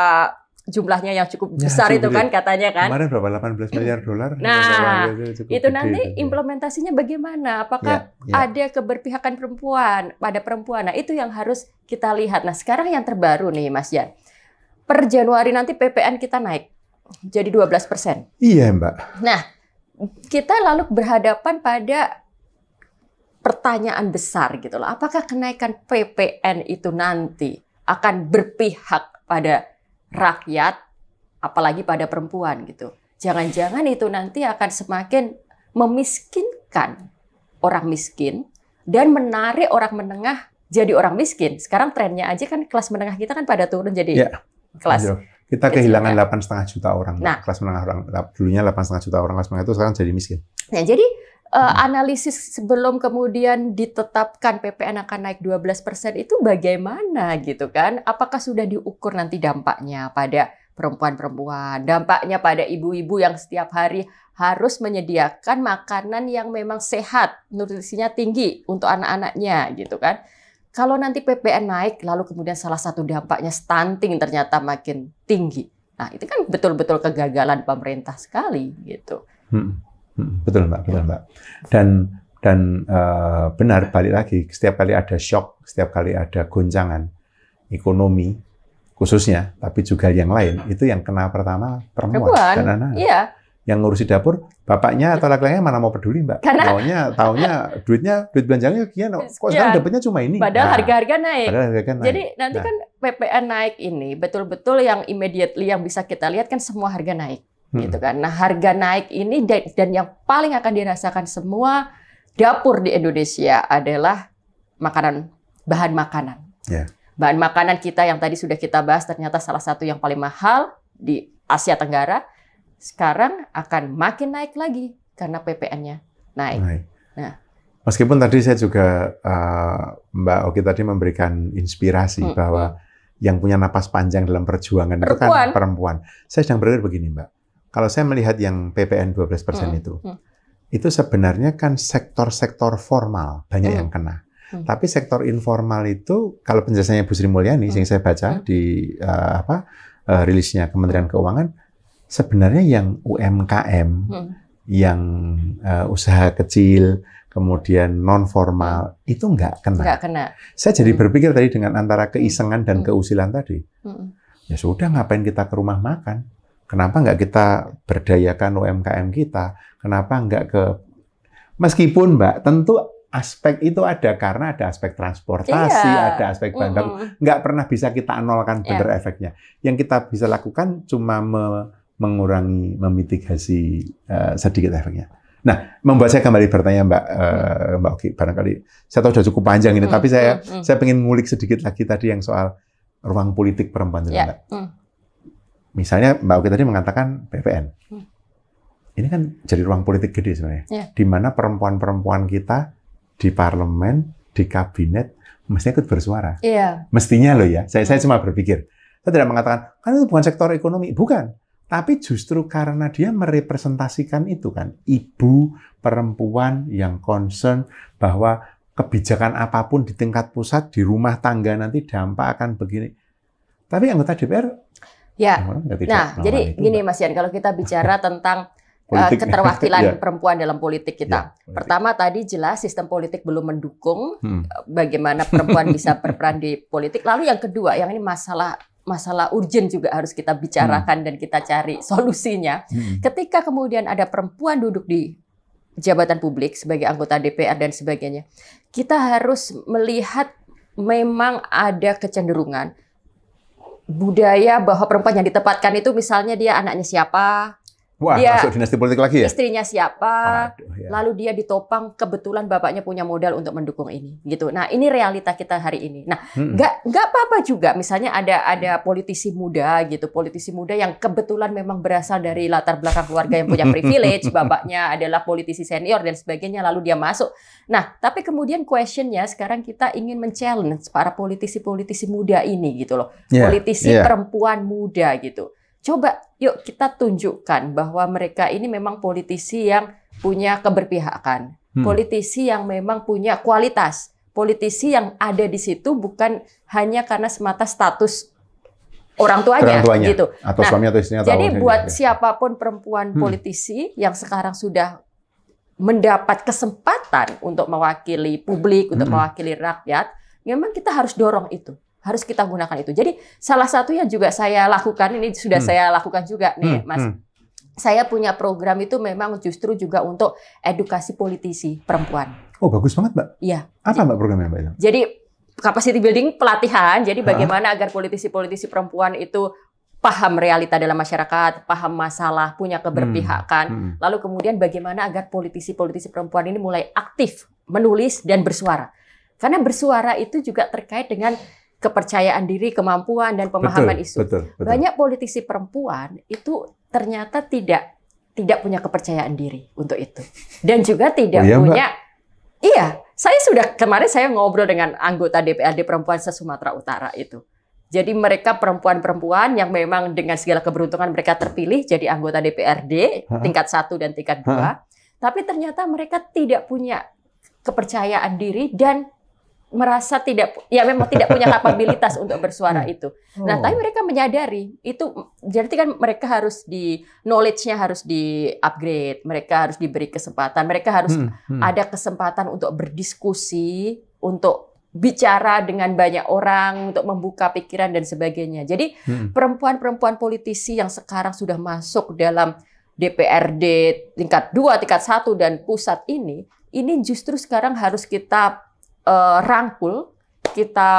jumlahnya yang cukup besar itu kan katanya kan. Kemarin berapa? 18 miliar dolar. Nah, itu nanti implementasinya bagaimana? Apakah ada keberpihakan perempuan pada perempuan? Nah, itu yang harus kita lihat. Nah, sekarang yang terbaru nih Mas Jan. Per Januari nanti PPN kita naik jadi 12%. Iya, Mbak. Nah, kita lalu berhadapan pada pertanyaan besar gitu loh. Apakah kenaikan PPN itu nanti akan berpihak pada rakyat, apalagi pada perempuan gitu. Jangan-jangan itu nanti akan semakin memiskinkan orang miskin dan menarik orang menengah jadi orang miskin. Sekarang trennya aja kan kelas menengah kita kan pada turun jadi kelas. Kita kehilangan 8,5 juta orang. Nah, kelas menengah orang. Dulunya 8,5 juta orang kelas menengah itu sekarang jadi miskin. Nah, jadi analisis sebelum kemudian ditetapkan PPN akan naik 12% itu bagaimana gitu kan? Apakah sudah diukur nanti dampaknya pada perempuan-perempuan, dampaknya pada ibu-ibu yang setiap hari harus menyediakan makanan yang memang sehat, nutrisinya tinggi untuk anak-anaknya gitu kan? Kalau nanti PPN naik, lalu kemudian salah satu dampaknya stunting ternyata makin tinggi. Nah, itu kan betul-betul kegagalan pemerintah sekali gitu. Betul Mbak, betul Mbak. Dan benar, balik lagi, setiap kali ada shock, setiap kali ada goncangan ekonomi khususnya, tapi juga yang lain, itu yang kena pertama perempuan dan anak. Iya. Yang ngurusi dapur, bapaknya atau laki-lakinya mana mau peduli Mbak? Taunya duit belanjanya kian, kok sekarang dapatnya cuma ini. Padahal harga-harga naik. Jadi nanti kan PPN naik ini betul-betul yang immediately yang bisa kita lihat kan semua harga naik. Gitu kan. Nah, harga naik ini dan yang paling akan dirasakan semua dapur di Indonesia adalah bahan makanan. Bahan makanan kita yang tadi sudah kita bahas ternyata salah satu yang paling mahal di Asia Tenggara sekarang akan makin naik lagi karena PPN-nya naik. Nah, meskipun tadi saya juga Mbak Oki tadi memberikan inspirasi bahwa yang punya napas panjang dalam perjuangan itu kan perempuan. Saya sedang berpikir begini, Mbak. Kalau saya melihat yang PPN 12% itu sebenarnya kan sektor-sektor formal banyak yang kena. Tapi sektor informal itu, kalau penjelasannya Bu Sri Mulyani yang saya baca di rilisnya Kementerian Keuangan, sebenarnya yang UMKM, yang usaha kecil, kemudian non formal itu nggak kena. Saya jadi berpikir tadi dengan antara keisengan dan keusilan tadi, ya sudah ngapain kita ke rumah makan? Kenapa nggak kita berdayakan UMKM kita? Kenapa nggak meskipun Mbak, tentu aspek itu ada karena ada aspek transportasi, ada aspek bahan baku. Nggak pernah bisa kita nolkan benar efeknya. Yang kita bisa lakukan cuma mengurangi, memitigasi sedikit efeknya. Nah, membuat saya kembali bertanya Mbak Oki, barangkali saya tahu sudah cukup panjang ini, tapi saya pengen ngulik sedikit lagi tadi yang soal ruang politik perempuan itu, Mbak. Misalnya Mbak Oki tadi mengatakan PPN. Ini kan jadi ruang politik gede sebenarnya. Di mana perempuan-perempuan kita di parlemen, di kabinet, mestinya ikut bersuara. Mestinya loh ya. Saya cuma berpikir. Saya tidak mengatakan, kan itu bukan sektor ekonomi. Bukan. Tapi justru karena dia merepresentasikan itu kan. Ibu, perempuan yang concern bahwa kebijakan apapun di tingkat pusat, di rumah tangga nanti dampak akan begini. Tapi anggota DPR jadi gini Mas Yan, kalau kita bicara tentang keterwakilan perempuan dalam politik kita. Pertama tadi jelas sistem politik belum mendukung bagaimana perempuan bisa berperan di politik. Lalu yang kedua, yang ini masalah urgent juga harus kita bicarakan dan kita cari solusinya. Ketika kemudian ada perempuan duduk di jabatan publik sebagai anggota DPR dan sebagainya, kita harus melihat memang ada kecenderungan budaya bahwa perempuan yang ditempatkan itu misalnya dia anaknya siapa, Wah, dia masuk dinasti politik lagi ya? Istrinya siapa, Waduh, ya. lalu dia ditopang, kebetulan bapaknya punya modal untuk mendukung ini, gitu. Nah, ini realita kita hari ini. Nah, nggak apa-apa juga, misalnya ada politisi muda, gitu, politisi muda yang kebetulan memang berasal dari latar belakang keluarga yang punya privilege, bapaknya adalah politisi senior dan sebagainya, lalu dia masuk. Nah, tapi kemudian questionnya sekarang kita ingin men-challenge para politisi-politisi muda ini, gitu loh, politisi perempuan muda, gitu. Coba yuk kita tunjukkan bahwa mereka ini memang politisi yang punya keberpihakan, politisi yang memang punya kualitas, politisi yang ada di situ bukan hanya karena semata status orang tuanya gitu. Atau suami atau istrinya. Jadi buat siapapun perempuan politisi yang sekarang sudah mendapat kesempatan untuk mewakili publik, untuk mewakili rakyat, memang kita harus dorong itu. Harus kita gunakan itu. Jadi salah satu yang juga saya lakukan, ini sudah saya lakukan juga nih Mas. Saya punya program itu memang justru juga untuk edukasi politisi perempuan. Oh bagus banget Mbak. Iya. Apa Mbak programnya Mbak? Jadi capacity building, pelatihan. Jadi bagaimana agar politisi-politisi perempuan itu paham realita dalam masyarakat, paham masalah, punya keberpihakan. Lalu kemudian bagaimana agar politisi-politisi perempuan ini mulai aktif menulis dan bersuara. Karena bersuara itu juga terkait dengan kepercayaan diri, kemampuan, dan pemahaman isu. Betul. Banyak politisi perempuan itu ternyata tidak punya kepercayaan diri untuk itu. Dan juga tidak punya... Mbak? Iya, kemarin saya ngobrol dengan anggota DPRD perempuan se-Sumatera Utara itu. Jadi mereka perempuan-perempuan yang memang dengan segala keberuntungan mereka terpilih jadi anggota DPRD tingkat 1 dan tingkat 2. Tapi ternyata mereka tidak punya kepercayaan diri dan merasa memang tidak punya kapabilitas untuk bersuara itu. Nah, tapi mereka menyadari itu, jadi kan mereka harus knowledge-nya harus di-upgrade, mereka harus diberi kesempatan, mereka harus ada kesempatan untuk berdiskusi, untuk bicara dengan banyak orang, untuk membuka pikiran dan sebagainya. Jadi perempuan-perempuan politisi yang sekarang sudah masuk dalam DPRD tingkat 2, tingkat 1 dan pusat ini justru sekarang harus kita rangkul, kita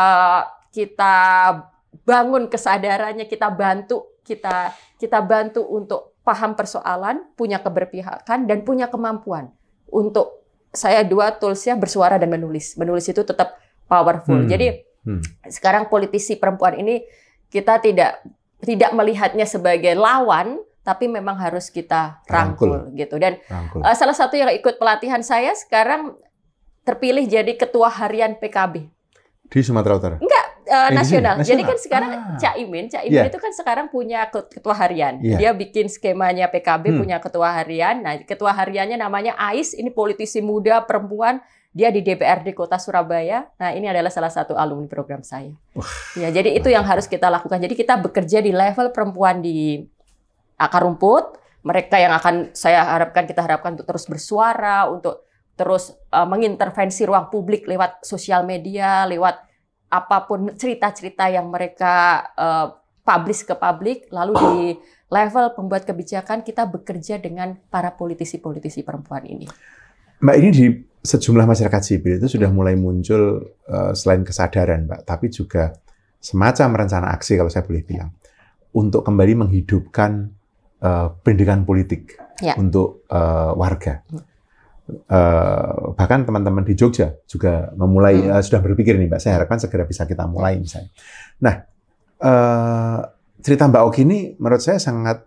bangun kesadarannya, kita bantu untuk paham persoalan, punya keberpihakan dan punya kemampuan untuk toolsnya bersuara dan menulis. Menulis itu tetap powerful. Jadi sekarang politisi perempuan ini kita tidak melihatnya sebagai lawan, tapi memang harus kita rangkul gitu. Dan salah satu yang ikut pelatihan saya sekarang terpilih jadi ketua harian PKB di Sumatera Utara. Enggak, nasional. Jadi kan sekarang Caimin itu kan sekarang punya ketua harian. Dia bikin skemanya PKB punya ketua harian. Nah, ketua hariannya namanya Ais, ini politisi muda perempuan, dia di DPRD Kota Surabaya. Nah, ini adalah salah satu alumni program saya. Ya, jadi itu yang harus kita lakukan. Jadi kita bekerja di level perempuan di akar rumput. Mereka yang kita harapkan untuk terus bersuara, untuk terus mengintervensi ruang publik lewat sosial media, lewat apapun cerita-cerita yang mereka publish ke publik. Lalu di level pembuat kebijakan kita bekerja dengan para politisi-politisi perempuan ini. Mbak, ini di sejumlah masyarakat sipil itu sudah mulai muncul selain kesadaran, Mbak, tapi juga semacam rencana aksi kalau saya boleh bilang untuk kembali menghidupkan pendidikan politik untuk warga. Bahkan teman-teman di Jogja juga memulai sudah berpikir nih Mbak, saya harapkan segera bisa kita mulai misalnya. Nah, cerita Mbak Oki ini menurut saya sangat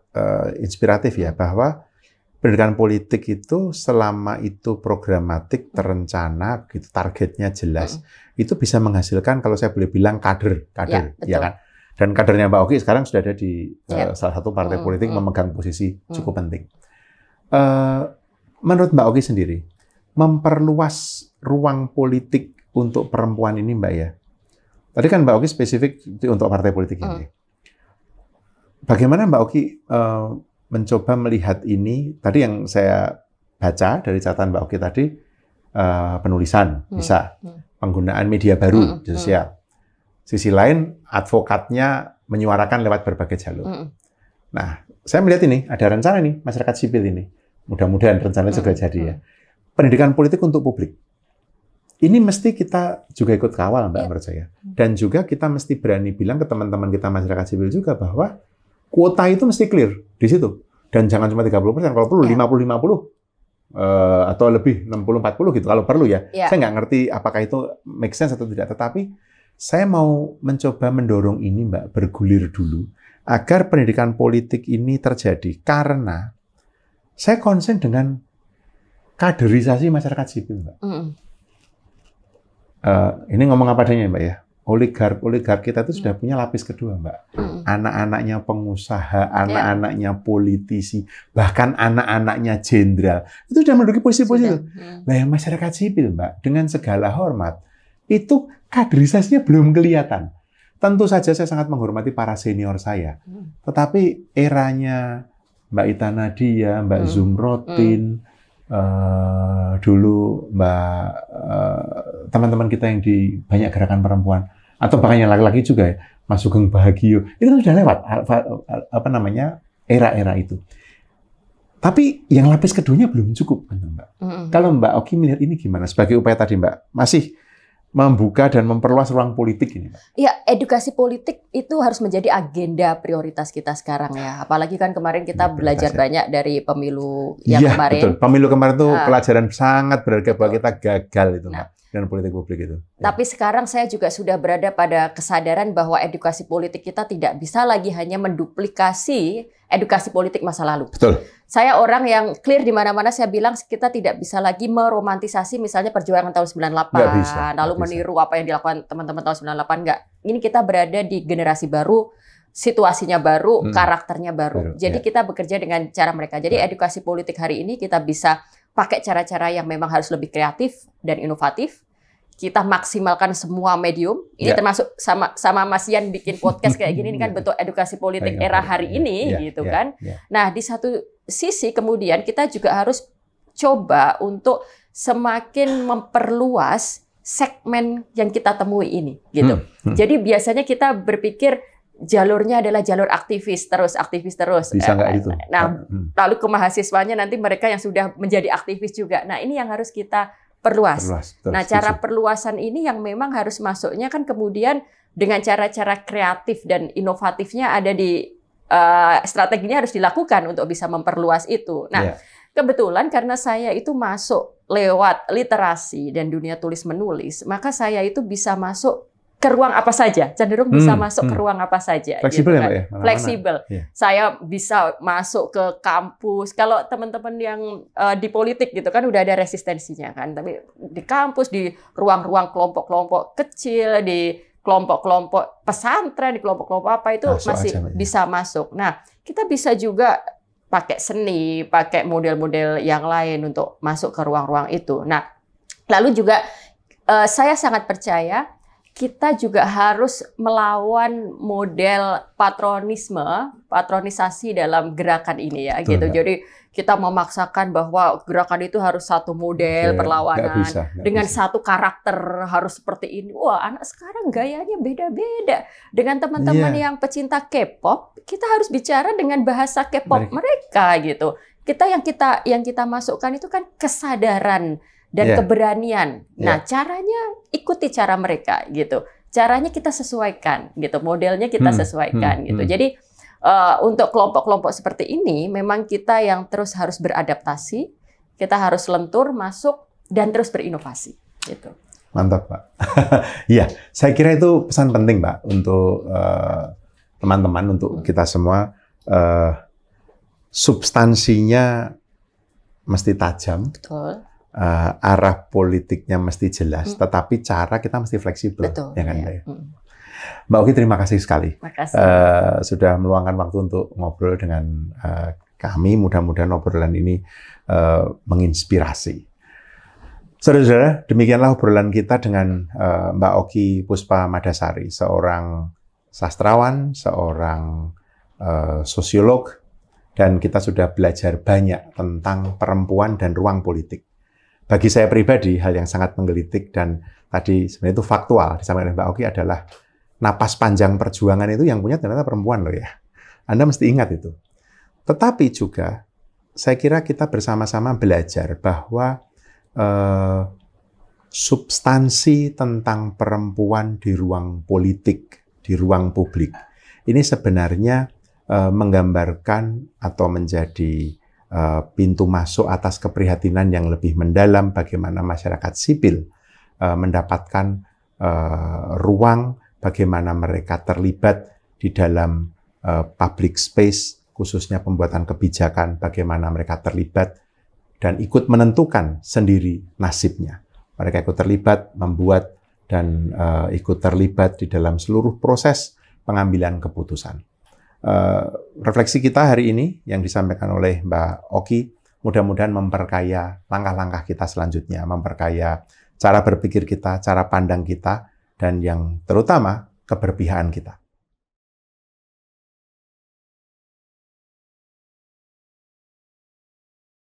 inspiratif ya, bahwa pendidikan politik itu selama itu programatik, terencana, gitu, targetnya jelas, itu bisa menghasilkan kalau saya boleh bilang kader, ya kan? Dan kadernya Mbak Oki sekarang sudah ada di salah satu partai politik memegang posisi cukup penting. Menurut Mbak Oki sendiri, memperluas ruang politik untuk perempuan ini, Mbak ya. Tadi kan Mbak Oki spesifik untuk partai politik ini. Bagaimana Mbak Oki mencoba melihat ini? Tadi yang saya baca dari catatan Mbak Oki tadi, penulisan bisa, penggunaan media baru di sosial. Sisi lain, advokatnya menyuarakan lewat berbagai jalur. Nah, saya melihat ini ada rencana nih masyarakat sipil ini. Mudah-mudahan rencananya segera jadi ya. Pendidikan politik untuk publik. Ini mesti kita juga ikut kawal, Mbak, menurut saya. Dan juga kita mesti berani bilang ke teman-teman kita masyarakat sipil juga bahwa kuota itu mesti clear di situ. Dan jangan cuma 30%, kalau perlu 50-50 atau lebih 60-40 gitu kalau perlu ya. Saya nggak ngerti apakah itu make sense atau tidak, tetapi saya mau mencoba mendorong ini Mbak, bergulir dulu agar pendidikan politik ini terjadi, karena saya konsen dengan kaderisasi masyarakat sipil Mbak. Ini ngomong apa adanya Mbak ya. Oligark kita itu sudah punya lapis kedua, Mbak. Anak-anaknya pengusaha, anak-anaknya politisi, bahkan anak-anaknya jenderal. Itu sudah menduduki posisi-posisi itu. Nah, yang masyarakat sipil, Mbak, dengan segala hormat, itu kaderisasinya belum kelihatan. Tentu saja saya sangat menghormati para senior saya. Tetapi eranya Mbak Ita Nadia, Mbak Zumrotin, dulu Mbak teman-teman kita yang di banyak gerakan perempuan, atau bahkan yang laki-laki juga ya, Mas Sugeng Bahagio, itu kan sudah lewat era-era itu. Tapi yang lapis keduanya belum cukup, Mbak. Kalau Mbak Oki melihat ini gimana sebagai upaya tadi Mbak, masih membuka dan memperluas ruang politik ini, Mbak? Ya, edukasi politik itu harus menjadi agenda prioritas kita sekarang ya. Apalagi kan kemarin kita belajar banyak dari pemilu yang kemarin. Betul. Pemilu kemarin itu pelajaran sangat berharga bahwa kita gagal itu, Mbak, dengan politik publik itu. Tapi sekarang saya juga sudah berada pada kesadaran bahwa edukasi politik kita tidak bisa lagi hanya menduplikasi edukasi politik masa lalu. Betul. Saya orang yang clear di mana-mana saya bilang kita tidak bisa lagi meromantisasi misalnya perjuangan tahun 98, lalu meniru apa yang dilakukan teman-teman tahun 98, enggak. Ini kita berada di generasi baru, situasinya baru, karakternya baru. Jadi kita bekerja dengan cara mereka. Jadi edukasi politik hari ini kita bisa pakai cara-cara yang memang harus lebih kreatif dan inovatif. Kita maksimalkan semua medium. Ini termasuk sama Mas Yan bikin podcast kayak gini, ini kan bentuk edukasi politik era hari ini, gitu kan. Nah, di satu sisi kemudian kita juga harus coba untuk semakin memperluas segmen yang kita temui ini, gitu. Jadi biasanya kita berpikir jalurnya adalah jalur aktivis terus. Bisa nggak itu? Nah, lalu ke mahasiswanya nanti mereka yang sudah menjadi aktivis juga. Nah, ini yang harus kita perluas. Nah, cara perluasan ini yang memang harus masuknya kan kemudian dengan cara-cara kreatif dan inovatifnya ada di strateginya harus dilakukan untuk bisa memperluas itu. Nah, kebetulan karena saya itu masuk lewat literasi dan dunia tulis-menulis, maka saya itu bisa masuk ke ruang apa saja, cenderung bisa masuk ke ruang apa saja. Fleksibel gitu kan. ya, Mbak ya? Fleksibel. Saya bisa masuk ke kampus. Kalau teman-teman yang di politik gitu kan udah ada resistensinya kan. Tapi di kampus, di ruang-ruang kelompok-kelompok kecil, di kelompok-kelompok pesantren, di kelompok-kelompok apa itu masih bisa masuk. Nah, kita bisa juga pakai seni, pakai model-model yang lain untuk masuk ke ruang-ruang itu. Nah, lalu juga saya sangat percaya kita juga harus melawan model patronisasi dalam gerakan ini ya, gitu. Jadi kita memaksakan bahwa gerakan itu harus satu model perlawanan dengan satu karakter harus seperti ini. Wah, anak sekarang gayanya beda-beda. Dengan teman-teman yang pecinta K-pop, kita harus bicara dengan bahasa K-pop mereka gitu. Yang kita masukkan itu kan kesadaran dan keberanian. Nah, caranya ikuti cara mereka gitu. Caranya kita sesuaikan gitu, modelnya kita sesuaikan gitu. Jadi untuk kelompok-kelompok seperti ini memang kita yang terus harus beradaptasi, kita harus lentur masuk dan terus berinovasi gitu. Mantap, Pak. Iya, saya kira itu pesan penting, Pak, untuk teman-teman, untuk kita semua. Substansinya mesti tajam. Betul. Arah politiknya mesti jelas, tetapi cara kita mesti fleksibel. Betul, ya kan, Mbak? Mbak Oki, terima kasih sekali. Sudah meluangkan waktu untuk ngobrol dengan kami. Mudah-mudahan obrolan ini menginspirasi. Saudara-saudara, demikianlah obrolan kita dengan Mbak Oki Puspamadasari, seorang sastrawan, seorang sosiolog, dan kita sudah belajar banyak tentang perempuan dan ruang politik. Bagi saya pribadi, hal yang sangat menggelitik dan tadi sebenarnya itu faktual disampaikan oleh Mbak Oki adalah napas panjang perjuangan itu yang punya ternyata perempuan loh ya. Anda mesti ingat itu. Tetapi juga saya kira kita bersama-sama belajar bahwa substansi tentang perempuan di ruang politik, di ruang publik, ini sebenarnya menggambarkan atau menjadi pintu masuk atas keprihatinan yang lebih mendalam bagaimana masyarakat sipil mendapatkan ruang, bagaimana mereka terlibat di dalam public space, khususnya pembuatan kebijakan, bagaimana mereka terlibat dan ikut menentukan sendiri nasibnya. Mereka ikut terlibat, membuat, dan ikut terlibat di dalam seluruh proses pengambilan keputusan. Refleksi kita hari ini yang disampaikan oleh Mbak Oki mudah-mudahan memperkaya langkah-langkah kita selanjutnya, memperkaya cara berpikir kita, cara pandang kita, dan yang terutama keberpihakan kita.